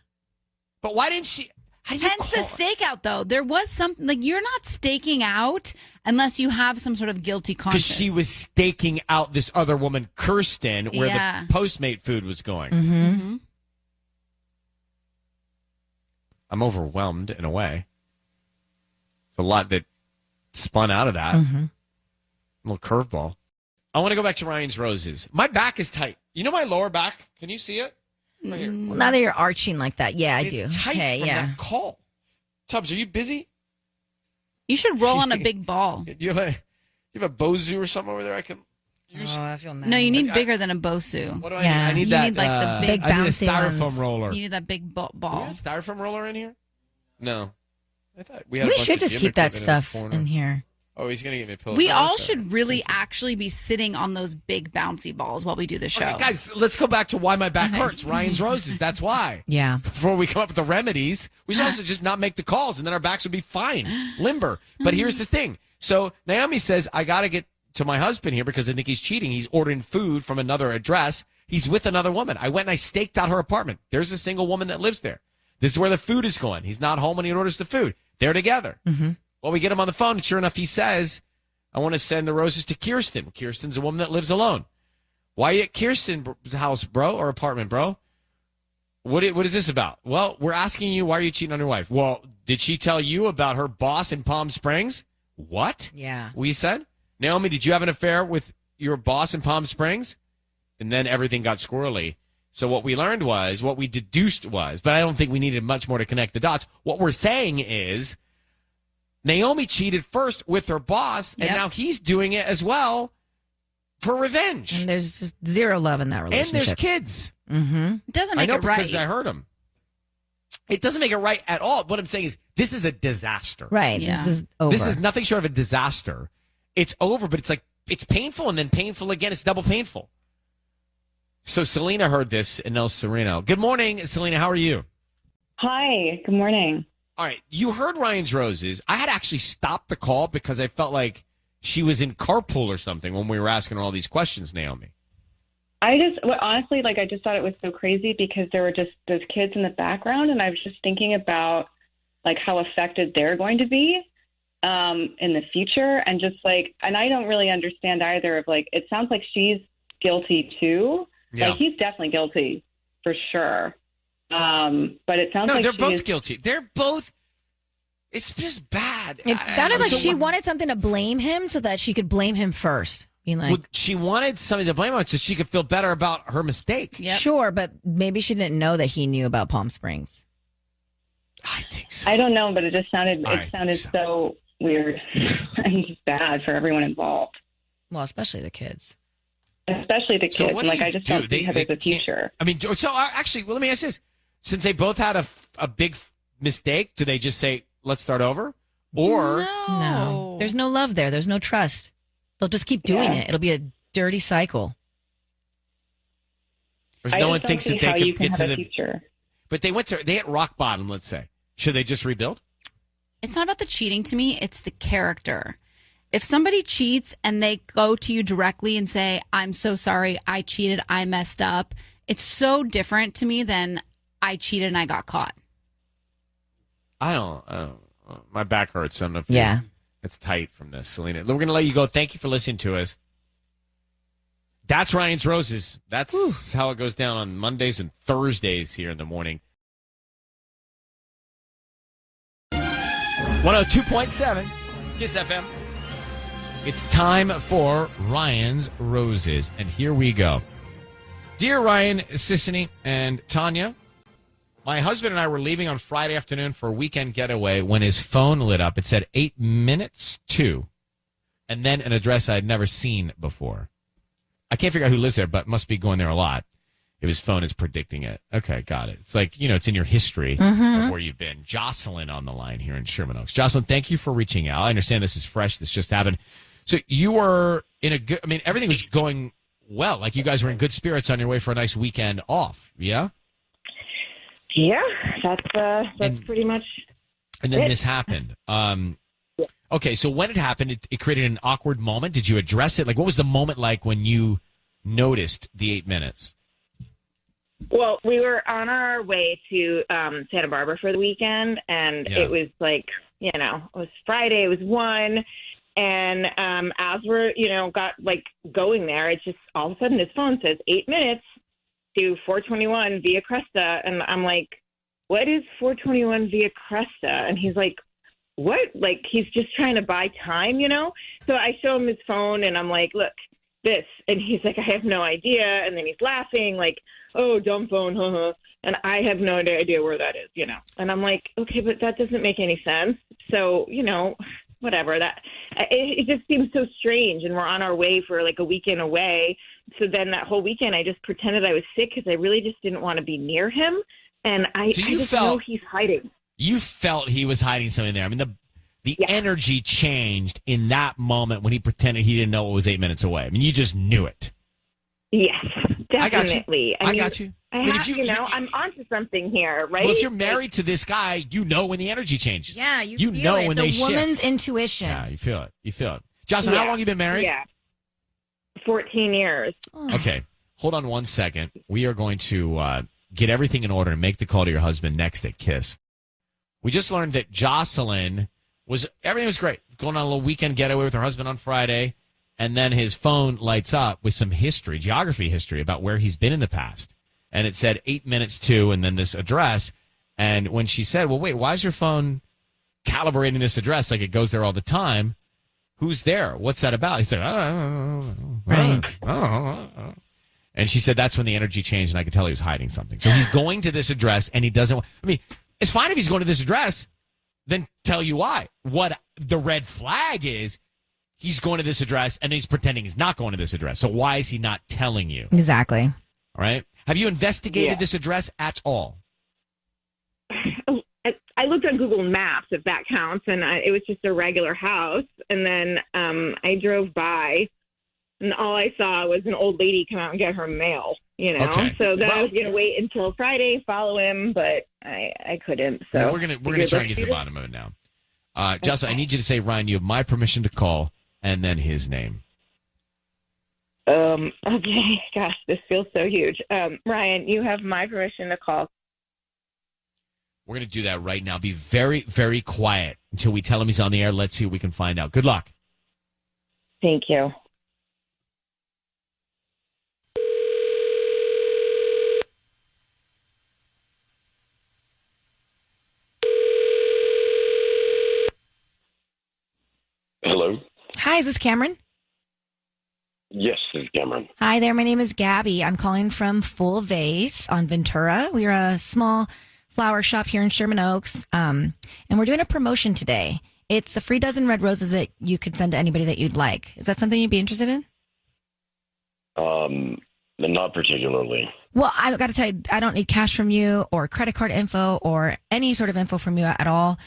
But why didn't she... Hence the stakeout, though. There was something... Like, you're not staking out unless you have some sort of guilty conscience. Because she was staking out this other woman, Kirsten, where the Postmate food was going. Mm-hmm. Mm-hmm. I'm overwhelmed in a way. It's a lot that spun out of that. Mm-hmm. A little curveball. I want to go back to Ryan's Roses. My back is tight. You know my lower back? Can you see it? Right here. Now that you're arching like that, yeah, I do. It's tight from that call. Tubbs, are you busy? You should roll on a big ball. Do you have a Bozu or something over there I can use? Oh, I feel nice. No, you need bigger than a Bosu. What do I need? I need that. You need like the big I need a bouncy styrofoam ones. roller. You need that big ball. Do we have a styrofoam roller in here? No. I thought we had. We should just keep that stuff in here. Oh, he's gonna give me a pillow. We all should really actually be sitting on those big bouncy balls while we do the show. Okay, guys, let's go back to why my back hurts. Ryan's Roses. That's why. Yeah. Before we come up with the remedies, we should also just not make the calls, and then our backs would be fine, limber. But here's the thing. So Naomi says, I got to get to my husband here because I think he's cheating. He's ordering food from another address. He's with another woman. I went and I staked out her apartment. There's a single woman that lives there. This is where the food is going. He's not home when he orders the food. They're together. Mm-hmm. Well, we get him on the phone, and sure enough, he says, I want to send the roses to Kirsten. Kirsten's a woman that lives alone. Why you at Kirsten's house, bro, or apartment, bro? What is this about? Well, we're asking you, why are you cheating on your wife? Well, did she tell you about her boss in Palm Springs? What? Yeah. We said, Naomi, did you have an affair with your boss in Palm Springs? And then everything got squirrely. So what we learned was, what we deduced was, but I don't think we needed much more to connect the dots. What we're saying is, Naomi cheated first with her boss, and now he's doing it as well for revenge. And there's just zero love in that relationship. And there's kids. Mm-hmm. It doesn't make it right. Because I heard him. It doesn't make it right at all. What I'm saying is, this is a disaster. Right. Yeah. This is over. This is nothing short of a disaster. It's over, but it's like, it's painful and then painful again. It's double painful. So Selena heard this in El Sereno. Good morning, Selena. How are you? Hi. Good morning. All right. You heard Ryan's Roses. I had actually stopped the call because I felt like she was in carpool or something when we were asking her all these questions, Naomi. Honestly, I just thought it was so crazy because there were just those kids in the background, and I was just thinking about, how affected they're going to be in the future. And just, and I don't really understand either of, it sounds like she's guilty too. Yeah. Like, he's definitely guilty for sure. But it sounds like they're both guilty. They're both. It's just bad. It sounded like she wanted something to blame him so that she could blame him first. Being like, well, she wanted something to blame on so she could feel better about her mistake. Sure, but maybe she didn't know that he knew about Palm Springs. I think so. I don't know, but it just sounded so. so weird and just bad for everyone involved. Well, especially the kids. Especially the So kids. what do Like, you I just do? don't see how there's a future. I mean, so actually, well, let me ask this: since they both had a big mistake, do they just say, "Let's start over"? Or No. There's no love there. There's no trust. They'll just keep doing it. It'll be a dirty cycle. there's no one thinks that they could get to the future. But they hit rock bottom. Let's say, should they just rebuild? It's not about the cheating to me. It's the character. If somebody cheats and they go to you directly and say, I'm so sorry, I cheated, I messed up, it's so different to me than I cheated and I got caught. I don't. My back hurts. I don't know if Yeah. It's tight from this, Selena. We're going to let you go. Thank you for listening to us. That's Ryan's Roses. That's how it goes down on Mondays and Thursdays here in the morning. 102.7 Kiss FM. It's time for Ryan's Roses. And here we go. Dear Ryan, Sissany, and Tanya, my husband and I were leaving on Friday afternoon for a weekend getaway when his phone lit up. It said 8 minutes to, and then an address I had never seen before. I can't figure out who lives there, but must be going there a lot if his phone is predicting it. Okay, got it. It's like, it's in your history of where you've been. Jocelyn on the line here in Sherman Oaks. Jocelyn, thank you for reaching out. I understand this is fresh. This just happened. So you were in a good, everything was going well. Like, you guys were in good spirits on your way for a nice weekend off. Yeah? Yeah, that's pretty much. And then it. this happened. Okay, so when it happened, it created an awkward moment. Did you address it? Like, what was the moment like when you noticed the 8 minutes? Well, we were on our way to Santa Barbara for the weekend, and it was like, it was Friday, it was 1, and as we're, got like going there, it's just all of a sudden his phone says 8 minutes to 421 via Cresta, and I'm like, what is 421 via Cresta? And he's like, what? Like, he's just trying to buy time, So I show him his phone, and I'm like, look, this. And he's like, I have no idea. And then he's laughing, like, oh, dumb phone, haha. And I have no idea where that is, And I'm like, okay, but that doesn't make any sense. So, whatever. It just seems so strange. And we're on our way for like a weekend away. So then that whole weekend, I just pretended I was sick because I really just didn't want to be near him. And I just know he's hiding. You felt he was hiding something there. The energy changed in that moment when he pretended he didn't know it was 8 minutes away. You just knew it. Yes, definitely. I got you. I'm onto something here, right? Well, if you're married to this guy, you know when the energy changes. Yeah, you feel know it. when The they shift. woman's intuition. Yeah, you feel it. Jocelyn, how long have you been married? Yeah, 14 years. Okay, hold on 1 second. We are going to get everything in order and make the call to your husband next at Kiss. We just learned that Jocelyn everything was great. Going on a little weekend getaway with her husband on Friday, and then his phone lights up with some geography history about where he's been in the past. And it said 8 minutes to, and then this address. And when she said, well, wait, why is your phone calibrating this address like it goes there all the time? Who's there? What's that about? He said, right. And she said that's when the energy changed, and I could tell he was hiding something. So he's going to this address, and he doesn't. It's fine if he's going to this address. Then tell you why. What the red flag is, he's going to this address, and he's pretending he's not going to this address. So why is he not telling you? Exactly. All right. Have you investigated this address at all? I looked on Google Maps, if that counts, and it was just a regular house. And then I drove by, and all I saw was an old lady come out and get her mail, Okay. So then I was going to wait until Friday, follow him, but I couldn't. So we're gonna try and get to the bottom of it now. Jocelyn, I need you to say, Ryan, you have my permission to call, and then his name. Okay. Gosh, this feels so huge. Ryan, you have my permission to call. We're going to do that right now. Be very, very quiet until we tell him he's on the air. Let's see what we can find out. Good luck. Thank you. Hi, is this Cameron? Yes, this is Cameron. Hi there. My name is Gabby. I'm calling from Full Vase on Ventura. We're a small flower shop here in Sherman Oaks, and we're doing a promotion today. It's a free dozen red roses that you could send to anybody that you'd like. Is that something you'd be interested in? Not particularly. Well, I've got to tell you, I don't need cash from you or credit card info or any sort of info from you at all.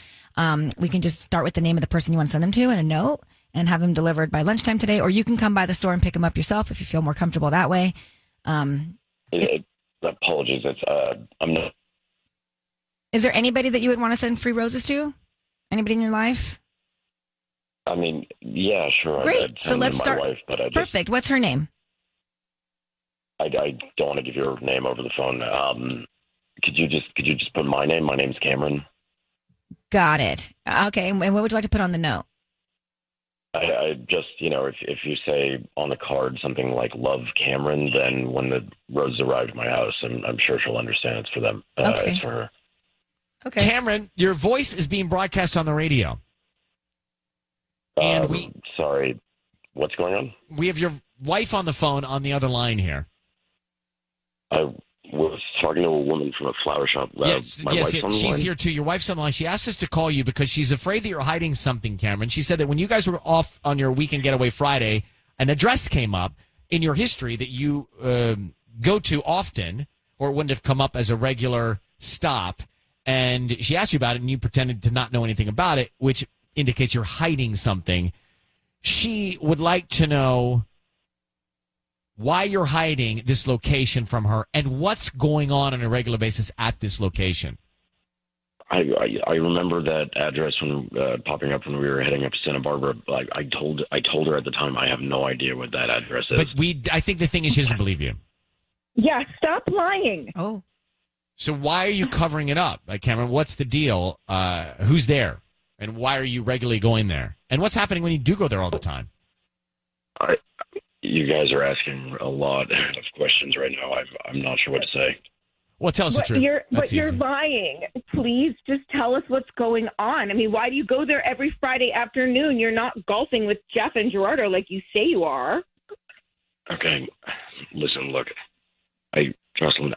We can just start with the name of the person you want to send them to and a note and have them delivered by lunchtime today, or you can come by the store and pick them up yourself if you feel more comfortable that way. Apologies. I'm not. Is there anybody that you would want to send free roses to? Anybody in your life? I mean, yeah, sure. Great. So let's start. Wife, but Perfect. What's her name? I don't want to give your name over the phone. Could you just put my name? My name's Cameron. Got it. Okay. And what would you like to put on the note? I just, if you say on the card something like "Love Cameron," then when the roses arrive at my house, I'm sure she'll understand it's for them. Okay. It's for her. Okay. Cameron, your voice is being broadcast on the radio. And sorry, what's going on? We have your wife on the phone on the other line here. I was talking to a woman from a flower shop. Yes, wife's on the she's line. here too. Your wife's on the line. She asked us to call you because she's afraid that you're hiding something, Cameron. She said that when you guys were off on your weekend getaway Friday, an address came up in your history that you go to often, or it wouldn't have come up as a regular stop. And she asked you about it, and you pretended to not know anything about it, which indicates you're hiding something. She would like to know why you're hiding this location from her and what's going on a regular basis at this location. I remember that address when popping up when we were heading up to Santa Barbara. I told her at the time I have no idea what that address is. But I think the thing is she doesn't believe you. Yeah, stop lying. Oh. So why are you covering it up, Cameron? What's the deal? Who's there? And why are you regularly going there? And what's happening when you do go there all the time? You guys are asking a lot of questions right now. I'm not sure what to say. Well, tell us the truth. You're lying. Please just tell us what's going on. I mean, why do you go there every Friday afternoon? You're not golfing with Jeff and Gerardo like you say you are. Okay. Listen, look. Jocelyn,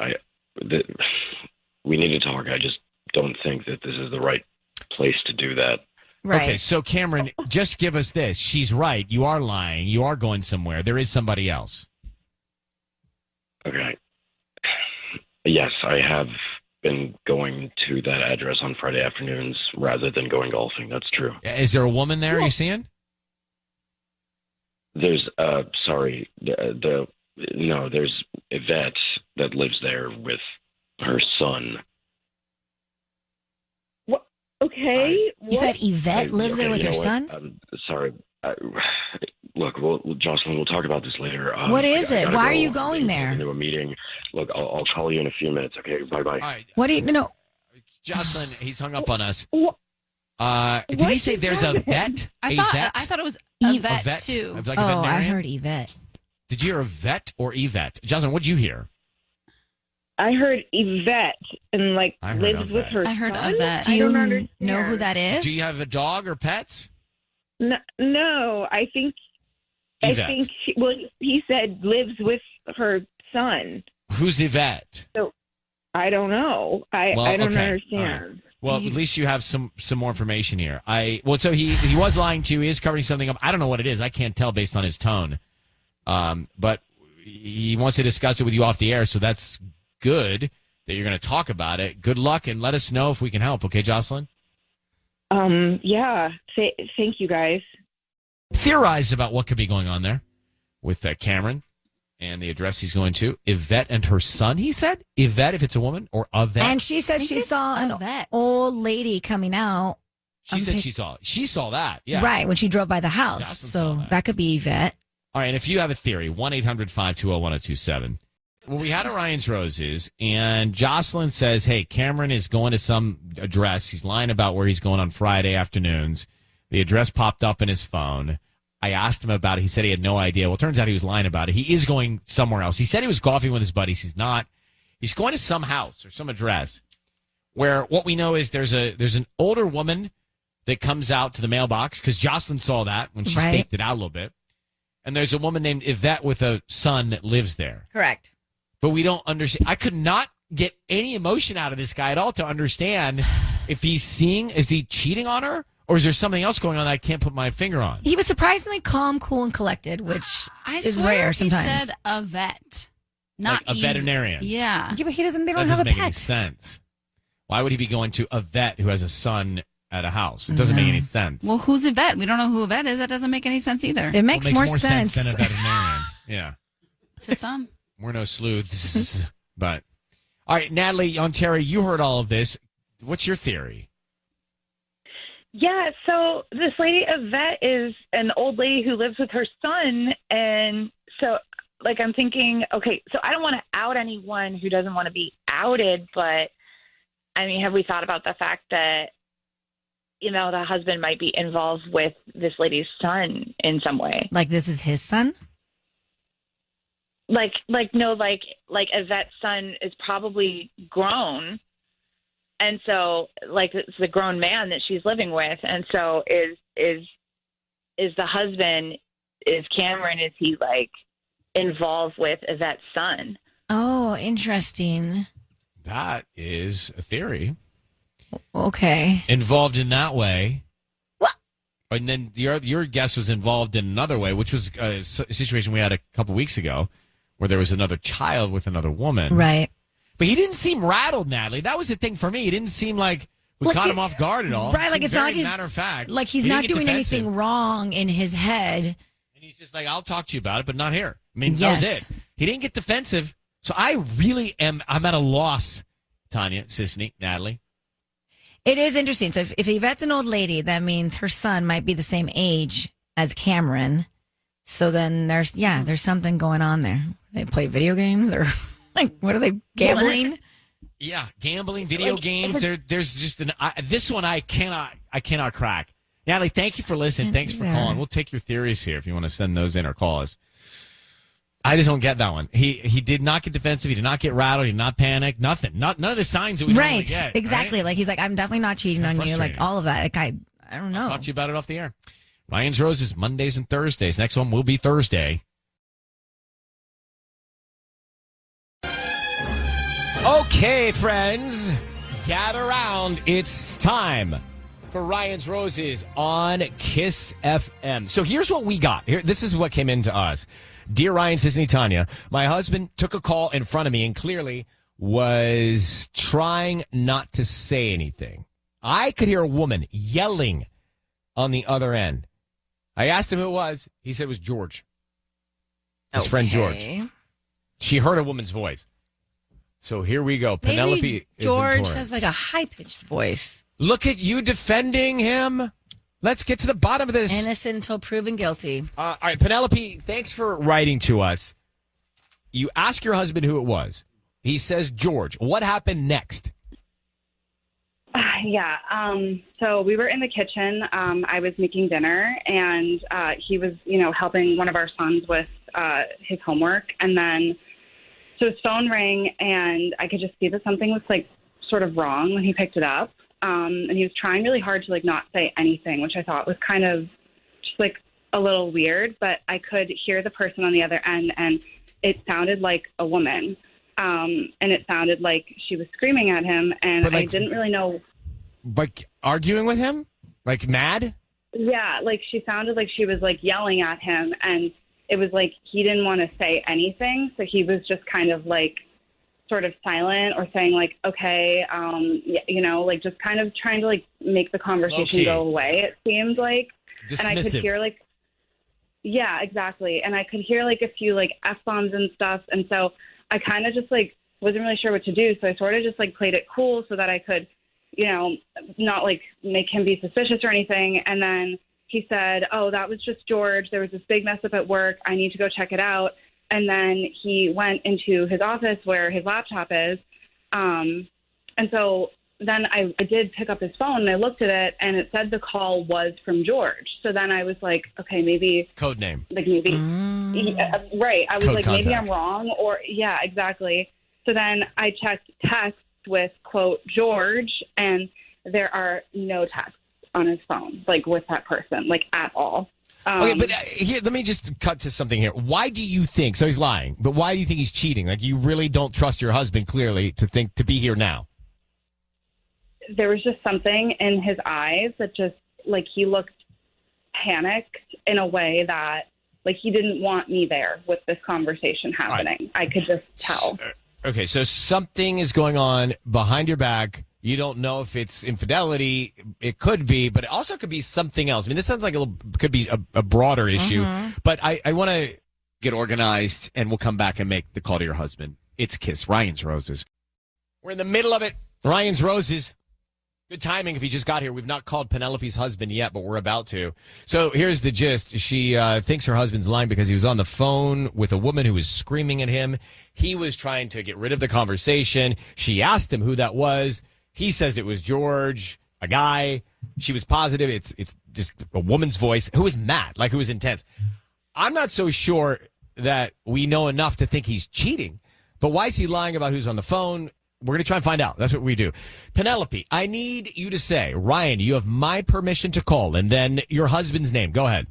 we need to talk. I just don't think that this is the right place to do that. Right. Okay, so Cameron, just give us this. She's right. You are lying. You are going somewhere. There is somebody else. Okay. Yes, I have been going to that address on Friday afternoons rather than going golfing. That's true. Is there a woman there you seeing? There's, there's Yvette that lives there with her son. Okay. You said Yvette lives there with her son? I'm sorry. Look, Jocelyn, we'll talk about this later. What is it? Why are you going there? Into a meeting. Look, I'll call you in a few minutes. Okay, bye-bye. All right. What do you know? Jocelyn, he's hung up on us. Did he say there's a vet? I thought it was Yvette too. Like a veterinarian? I heard Yvette. Did you hear a vet or Yvette? Jocelyn, what'd you hear? I heard Yvette and lives with her son. I heard Yvette. Do you know who that is? Do you have a dog or pets? No, I think Yvette. He said lives with her son. Who's Yvette? So I don't know. I don't understand. Right. Well, at least you have some more information here. So he was lying to you. He is covering something up. I don't know what it is. I can't tell based on his tone. But he wants to discuss it with you off the air, so that's good that you're going to talk about it. Good luck, and let us know if we can help. Okay, Jocelyn? Yeah. Thank you, guys. Theorize about what could be going on there with Cameron and the address he's going to. Yvette and her son, he said? Yvette, if it's a woman, or a vet? And she said she saw an old lady coming out. She said she saw that, yeah. Right, when she drove by the house. Jocelyn so that could be Yvette. All right, and if you have a theory, 1-800-520-1027. Well, we had a Ryan's Roses, and Jocelyn says, hey, Cameron is going to some address. He's lying about where he's going on Friday afternoons. The address popped up in his phone. I asked him about it. He said he had no idea. Well, it turns out he was lying about it. He is going somewhere else. He said he was golfing with his buddies. He's not. He's going to some house or some address where what we know is there's an older woman that comes out to the mailbox because Jocelyn saw that when she staked it out a little bit. And there's a woman named Yvette with a son that lives there. Correct. But we don't understand. I could not get any emotion out of this guy at all to understand if is he cheating on her? Or is there something else going on that I can't put my finger on? He was surprisingly calm, cool, and collected, which is rare sometimes. He said a vet, not like a veterinarian. Yeah. Yeah, but they don't that have a doesn't make any pet. sense. Why would he be going to a vet who has a son at a house? It doesn't make any sense. Well, who's a vet? We don't know who a vet is. That doesn't make any sense either. It makes more sense than a veterinarian. Yeah. To some. We're no sleuths. But, all right, Natalie, on Terry, you heard all of this. What's your theory? Yeah, so this lady, Yvette, is an old lady who lives with her son. And so, like, I'm thinking, okay, so I don't want to out anyone who doesn't want to be outed. But, I mean, have we thought about the fact that, you know, the husband might be involved with this lady's son in some way? Like this is his son? Like Yvette's son is probably grown. And so, like, it's the grown man that she's living with. And so is the husband, is he, like, involved with Yvette's son? Oh, interesting. That is a theory. Okay. Involved in that way. What? And then your guess was involved in another way, which was a situation we had a couple weeks ago where there was another child with another woman. Right. But he didn't seem rattled, Natalie. That was the thing for me. He didn't seem like we caught him off guard at all. Right, like it's not like he's, matter of fact. Like he's not doing anything wrong in his head. And he's just like, I'll talk to you about it, but not here. I mean, that was it. He didn't get defensive. So I'm at a loss, Tanya, Sisney, Natalie. It is interesting. So if Yvette's an old lady, that means her son might be the same age as Cameron. So then there's something going on there. They play video games or like, what are they, gambling? Yeah, gambling, video games. There's just this one I cannot crack. Natalie, thank you for listening. Thanks for calling. We'll take your theories here if you want to send those in or call us. I just don't get that one. He did not get defensive. He did not get rattled. He did not panic. Nothing. None of the signs that we normally get. Exactly. Right? Like he's like, I'm definitely not cheating on you. Like all of that. Like I don't know. I'll talk to you about it off the air. Ryan's Roses, Mondays and Thursdays. Next one will be Thursday. Okay, friends, gather around. It's time for Ryan's Roses on Kiss FM. So here's what we got. This is what came into us. Dear Ryan, Sisney, Tanya, my husband took a call in front of me and clearly was trying not to say anything. I could hear a woman yelling on the other end. I asked him who it was. He said it was George. His friend George. She heard a woman's voice. So here we go. Maybe Penelope George has like a high-pitched voice. Look at you defending him. Let's get to the bottom of this. Innocent until proven guilty. All right, Penelope, thanks for writing to us. You ask your husband who it was. He says George. What happened next? Yeah. So we were in the kitchen. I was making dinner, and he was, helping one of our sons with his homework. And then, so his phone rang, and I could just see that something was like sort of wrong when he picked it up. And he was trying really hard to like not say anything, which I thought was kind of just like a little weird. But I could hear the person on the other end, and it sounded like a woman. And it sounded like she was screaming at him, and I didn't really know. Like arguing with him? Like mad? Yeah, like she sounded like she was like yelling at him, and it was like he didn't want to say anything, so he was just kind of like sort of silent or saying like, okay, like just kind of trying to like make the conversation go away, it seemed like. Dismissive. And I could hear like, yeah, exactly. And I could hear like a few like F-bombs and stuff, and so I kind of just like wasn't really sure what to do, so I sort of just like played it cool so that I could, not like make him be suspicious or anything. And then he said, oh, that was just George. There was this big mess up at work. I need to go check it out. And then he went into his office where his laptop is. And so then I did pick up his phone and I looked at it and it said the call was from George. So then I was like, okay, maybe. Code name. Like maybe. Yeah, right. I was Code like, contact. maybe I'm wrong or yeah, exactly. So then I checked text with quote George, and there are no texts. on his phone, like with that person, like at all. Okay, but here, let me just cut to something here. Why do you think, so he's lying, but why do you think he's cheating? Like, you really don't trust your husband, clearly, to be here now. There was just something in his eyes that just, like, he looked panicked in a way that, like, he didn't want me there with this conversation happening. Right. I could just tell. Okay, so something is going on behind your back. You don't know if it's infidelity. It could be, but it also could be something else. I mean, this sounds like could be a broader issue. Mm-hmm. But I want to get organized, and we'll come back and make the call to your husband. It's Kiss, Ryan's Roses. We're in the middle of it. Ryan's Roses. Good timing if you just got here. We've not called Penelope's husband yet, but we're about to. So here's the gist. She thinks her husband's lying because he was on the phone with a woman who was screaming at him. He was trying to get rid of the conversation. She asked him who that was. He says it was George, a guy. She was positive. It's just a woman's voice who was mad, like who was intense. I'm not so sure that we know enough to think he's cheating. But why is he lying about who's on the phone? We're going to try and find out. That's what we do. Penelope, I need you to say, Ryan, you have my permission to call, and then your husband's name. Go ahead.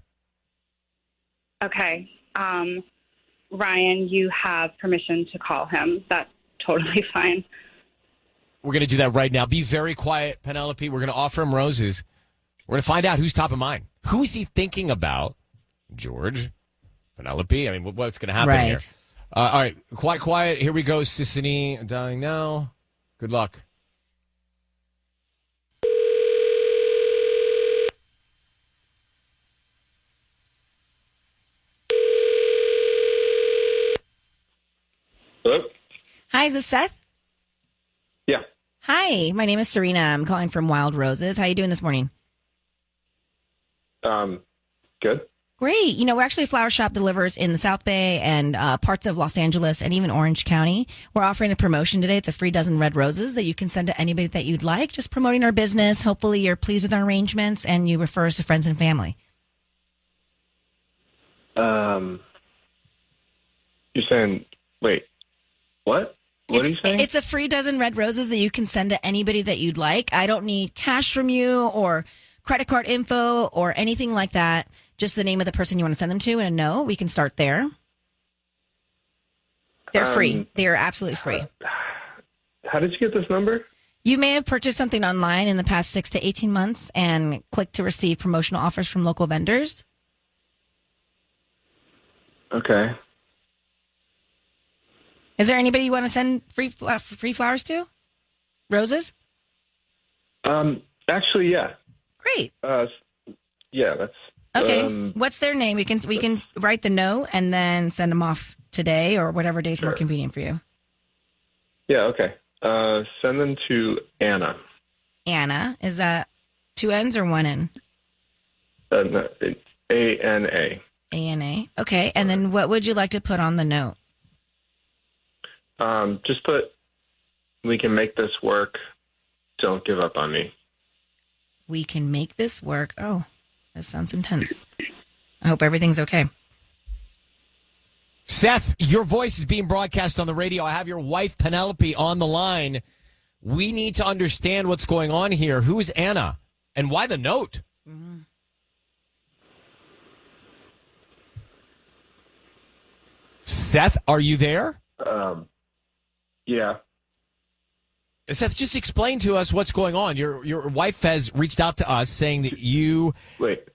Okay. Ryan, you have permission to call him. That's totally fine. We're going to do that right now. Be very quiet, Penelope. We're going to offer him roses. We're going to find out who's top of mind. Who is he thinking about? George? Penelope? I mean, what's going to happen here? All right. Quiet. Here we go, Sissany. I'm dialing now. Good luck. Hello? Hi, is this Seth? Yeah. Hi, my name is Serena. I'm calling from Wild Roses. How you doing this morning? Good. Great. You know, we're actually a flower shop delivers in the South Bay and parts of Los Angeles and even Orange County. We're offering a promotion today. It's a free dozen red roses that you can send to anybody that you'd like. Just promoting our business. Hopefully you're pleased with our arrangements and you refer us to friends and family. You're saying, wait, what? What are you saying? It's a free dozen red roses that you can send to anybody that you'd like. I don't need cash from you or credit card info or anything like that. Just the name of the person you want to send them to and a no. We can start there. They're free. They're absolutely free. How did you get this number? You may have purchased something online in the past 6 to 18 months and clicked to receive promotional offers from local vendors. Okay. Is there anybody you want to send free flowers to? Roses? Actually, yeah. Great. Yeah, that's okay. What's their name? We can write the note and then send them off today or whatever day's more convenient for you. Yeah. Okay. Send them to Anna. Anna, is that 2 N's or 1 N? No, ANA. ANA. Okay. And then what would you like to put on the note? Just put, we can make this work. Don't give up on me. We can make this work. Oh, that sounds intense. I hope everything's okay. Seth, your voice is being broadcast on the radio. I have your wife, Penelope, on the line. We need to understand what's going on here. Who is Anna? And why the note? Mm-hmm. Seth, are you there? Yeah. Seth, just explain to us what's going on. Your wife has reached out to us saying that you... Wait.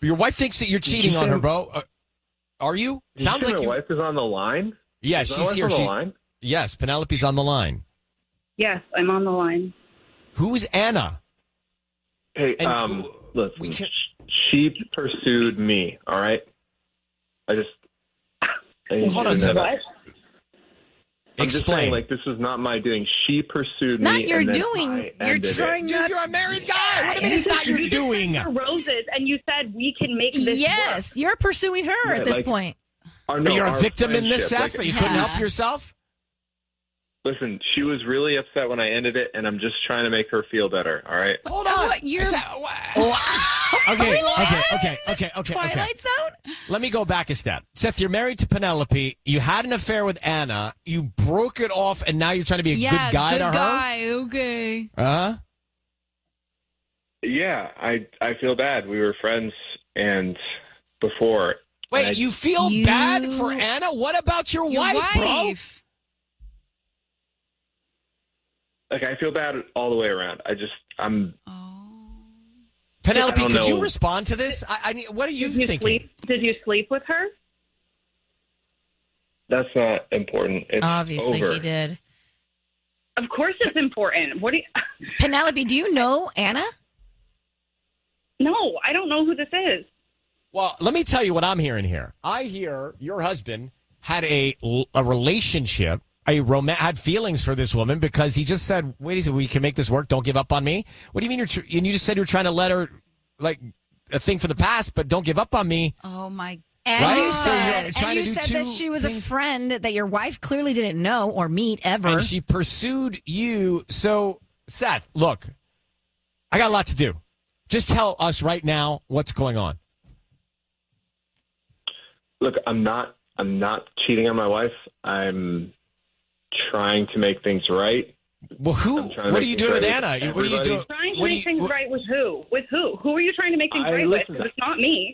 Your wife thinks that you're cheating on her, bro. Are you? Sounds like my wife is on the line? Yeah, she's here. On the line? Yes, Penelope's on the line. Yes, I'm on the line. Who's Anna? Hey, listen, she pursued me, all right? Hold on, Seth. What? I'm just saying, like, this was not my doing. She pursued me. Not your doing. You're trying. You're a married guy. What do you mean it's not your doing? Roses, and you said we can make this Yes, work. You're pursuing her at this point. You're a victim in this, Seth? You couldn't help yourself? Listen, she was really upset when I ended it, and I'm just trying to make her feel better, all right? Hold on. Okay. Twilight Zone? Let me go back a step. Seth, you're married to Penelope. You had an affair with Anna. You broke it off, and now you're trying to be a good guy to her? Yeah, good guy. Okay. Huh? Yeah, I feel bad. We were friends and before. Wait, and you feel bad for Anna? What about your wife, bro? Like, I feel bad all the way around. Penelope, I don't could you know. respond to this? What are you thinking? Did you sleep with her? That's not important. It's Obviously, over. he did. Of course, it's important. What do you? Penelope, do you know Anna? No, I don't know who this is. Well, let me tell you what I'm hearing here. I hear your husband had a relationship, had feelings for this woman because he just said, wait a second, we can make this work. Don't give up on me. What do you mean? And you just said you're trying to let her, like, a thing for the past, but don't give up on me. Oh, my. And Right? you So said, you're trying to do that two she was things. a friend that your wife clearly didn't know or meet ever. And she pursued you. So, Seth, look, I got a lot to do. Just tell us right now what's going on. Look, I'm not cheating on my wife. I'm trying to make things right. Well, what are you doing with Anna? What are you doing? Trying to make things right with who? With who? Who are you trying to make things right with? Because it's not me.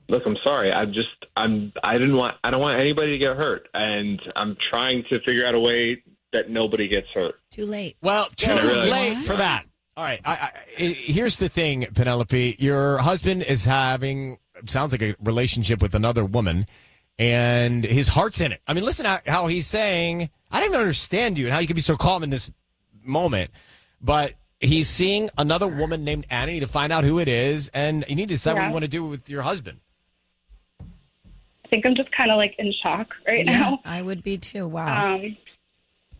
Look, I'm sorry. I don't want anybody to get hurt, and I'm trying to figure out a way that nobody gets hurt. Too late. Well, too late for that. All right. Here's the thing, Penelope. Your husband is having, sounds like a relationship with another woman, and his heart's in it. I mean, listen how he's saying, I don't even understand you and how you can be so calm in this moment, but he's seeing another woman named Anna. You need to find out who it is, and you need to decide what you want to do with your husband. I think I'm just kind of like in shock right now. I would be too. Wow.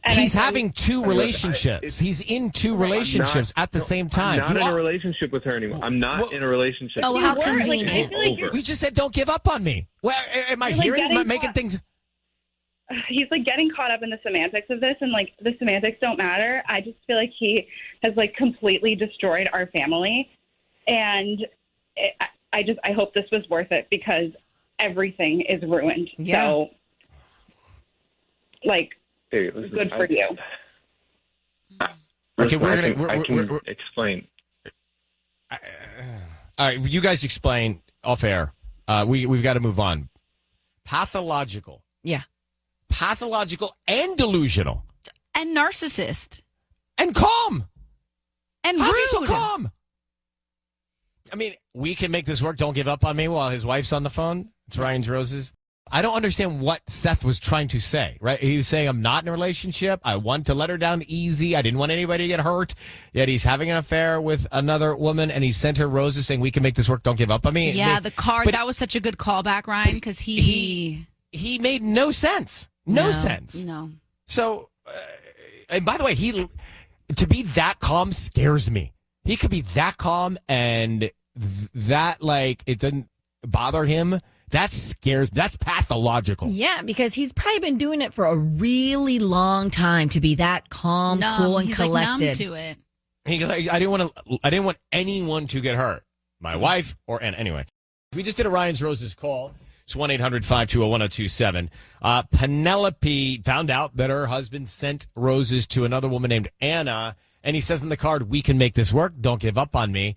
He's having two relationships. He's in two relationships at the same time. I'm not in a relationship with her anymore. I'm not in a relationship. Oh, with how her. convenient. It's over. You just said don't give up on me. Well, am I hearing? Am I making things? He's like getting caught up in the semantics of this, and like the semantics don't matter. I just feel like he has like completely destroyed our family, and I hope this was worth it because everything is ruined. Yeah. So, like, Hey, listen, good for you. Okay, I can explain. All right, you guys explain off air. We've got to move on. Pathological. Yeah. Pathological and delusional. And narcissist. And calm. And How's rude. he so calm? I mean, we can make this work. Don't give up on me while his wife's on the phone. It's Ryan's Roses. I don't understand what Seth was trying to say, right? He was saying, I'm not in a relationship. I want to let her down easy. I didn't want anybody to get hurt. Yet he's having an affair with another woman, and he sent her roses saying, we can make this work. Don't give up on me. Yeah, the card. That was such a good callback, Ryan, because he made no sense. No sense. No. So, and by the way, to be that calm scares me. He could be that calm and that, like, it doesn't bother him. That scares. That's pathological. Yeah, because he's probably been doing it for a really long time to be that calm, cool, and he's collected. like numb to it. He like, I didn't want anyone to get hurt. My wife and anyway. We just did a Ryan's Roses call. It's 1-800-520-1027. Penelope found out that her husband sent roses to another woman named Anna, and he says on the card, we can make this work. Don't give up on me.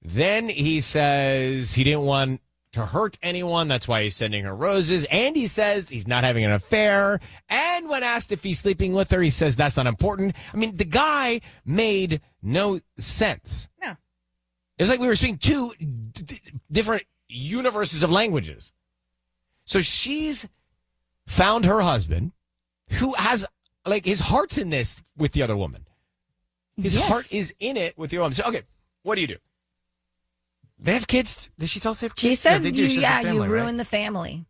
Then he says he didn't want to hurt anyone. That's why he's sending her roses. And he says he's not having an affair. And when asked if he's sleeping with her, he says that's not important. I mean, the guy made no sense. No. It was like we were speaking two different universes of languages. So she's found her husband who has, like, his heart's in this with the other woman. His heart is in it with the other woman. So, okay, what do you do? They have kids. Did she tell us they have kids? She said, they do. She has a family, you ruined right? the family.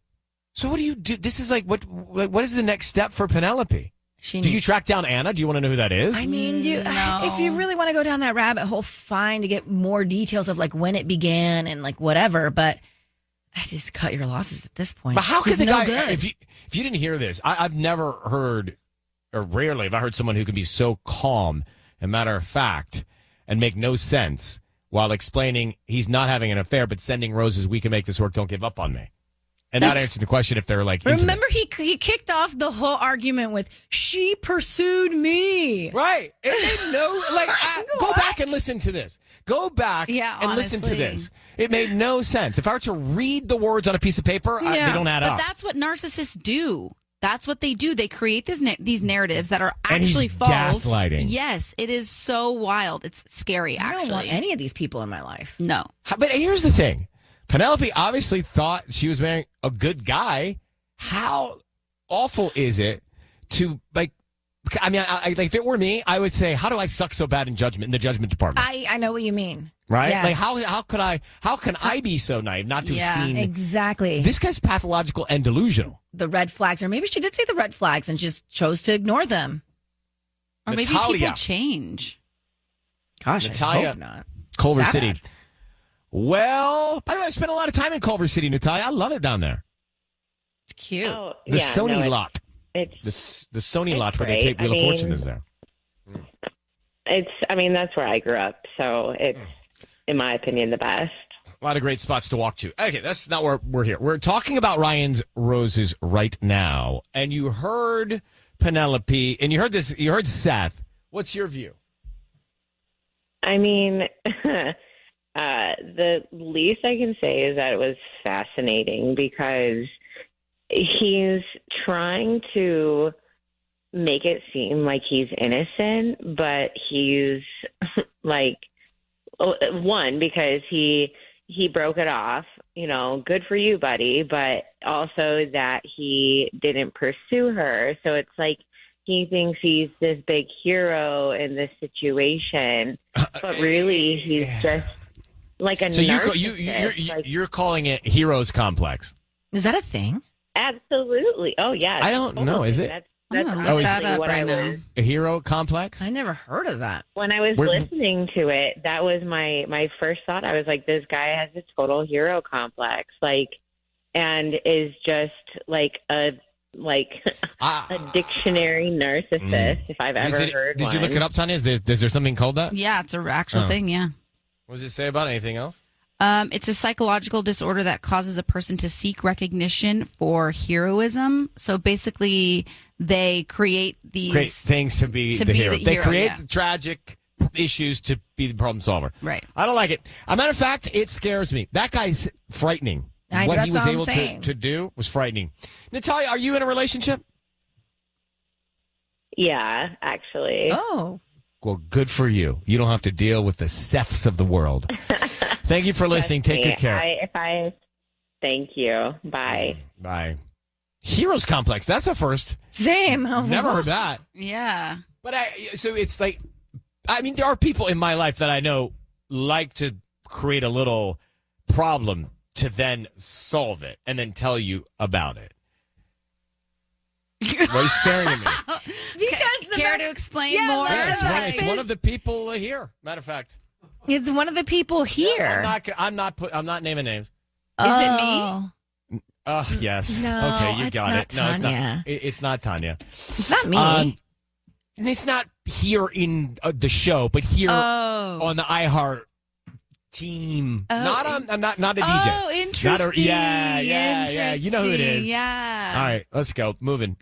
So what do you do? This is like, what is the next step for Penelope? Do you track down Anna? Do you want to know who that is? I mean, if you really want to go down that rabbit hole, fine, to get more details of like when it began and like whatever, but I just cut your losses at this point. But how could He's the no guy, good. if you didn't hear this, I've never heard, or rarely have I heard someone who can be so calm and matter of fact and make no sense while explaining he's not having an affair, but sending roses, we can make this work, don't give up on me. And that answered the question if they're like intimate. Remember, he kicked off the whole argument with, she pursued me. Right. It no, like, go back and listen to this. Go back and listen to this. It made no sense. If I were to read the words on a piece of paper, they don't add up. But that's what narcissists do. That's what they do. They create these narratives that are actually false. Gaslighting. Yes, it is so wild. It's scary, actually. I don't want any of these people in my life. No. But here's the thing. Penelope obviously thought she was marrying a good guy. How awful is it to, like, I mean, if it were me, I would say, how do I suck so bad in the judgment department? I know what you mean. Right? Yeah. Like, how can I be so naive not to have seen? Exactly. This guy's pathological and delusional. The red flags, or maybe she did see the red flags and just chose to ignore them. Or maybe people change. Gosh, Natalia, I hope not. Culver That City. bad. Well, by the way, I spent a lot of time in Culver City, Natalia. I love it down there. It's cute. Oh, The Sony lot. It's the Sony it's lot where they great. tape Wheel of Fortune is there. That's where I grew up. So it's, in my opinion, the best. A lot of great spots to walk to. Okay, that's not where we're here. We're talking about Ryan's roses right now. And you heard Penelope, and you heard Seth. What's your view? I mean, the least I can say is that it was fascinating because he's trying to make it seem like he's innocent, but he's like, one, because he broke it off, good for you, buddy, but also that he didn't pursue her. So it's like he thinks he's this big hero in this situation, but really he's just like a narcissist. You're calling it heroes complex. Is that a thing? Absolutely. Oh, yeah. I don't know. Is it? That's exactly what I was. A hero complex? I never heard of that. When I was listening to it, that was my first thought. I was like, this guy has a total hero complex, and is just like a dictionary narcissist, if I've ever heard one. Did you look it up, Tanya? Is there something called that? Yeah, it's an actual thing, yeah. What does it say about anything else? It's a psychological disorder that causes a person to seek recognition for heroism. So basically, they create things to be the hero. They create the tragic issues to be the problem solver. Right. I don't like it. As a matter of fact, it scares me. That guy's frightening. What he was able to do was frightening. Natalia, are you in a relationship? Yeah, actually. Oh. Well, good for you. You don't have to deal with the Seths of the world. Thank you for listening. Take good care. Thank you. Bye. Bye. Heroes complex. That's a first. Same. Never heard that. Yeah. But so it's like, I mean, there are people in my life that I know like to create a little problem to then solve it and then tell you about it. Why are you staring at me? Because care to explain more? Yeah, it's one of the people here. Matter of fact, it's one of the people here. Yeah, I'm not naming names. Is it me? Yes. No, okay, you got it. Tanya. No, it's not Tanya. It's not me. It's not here in the show, but here on the iHeart team. Oh, not a DJ. Oh, interesting. Yeah. You know who it is. Yeah. All right, let's go. Moving.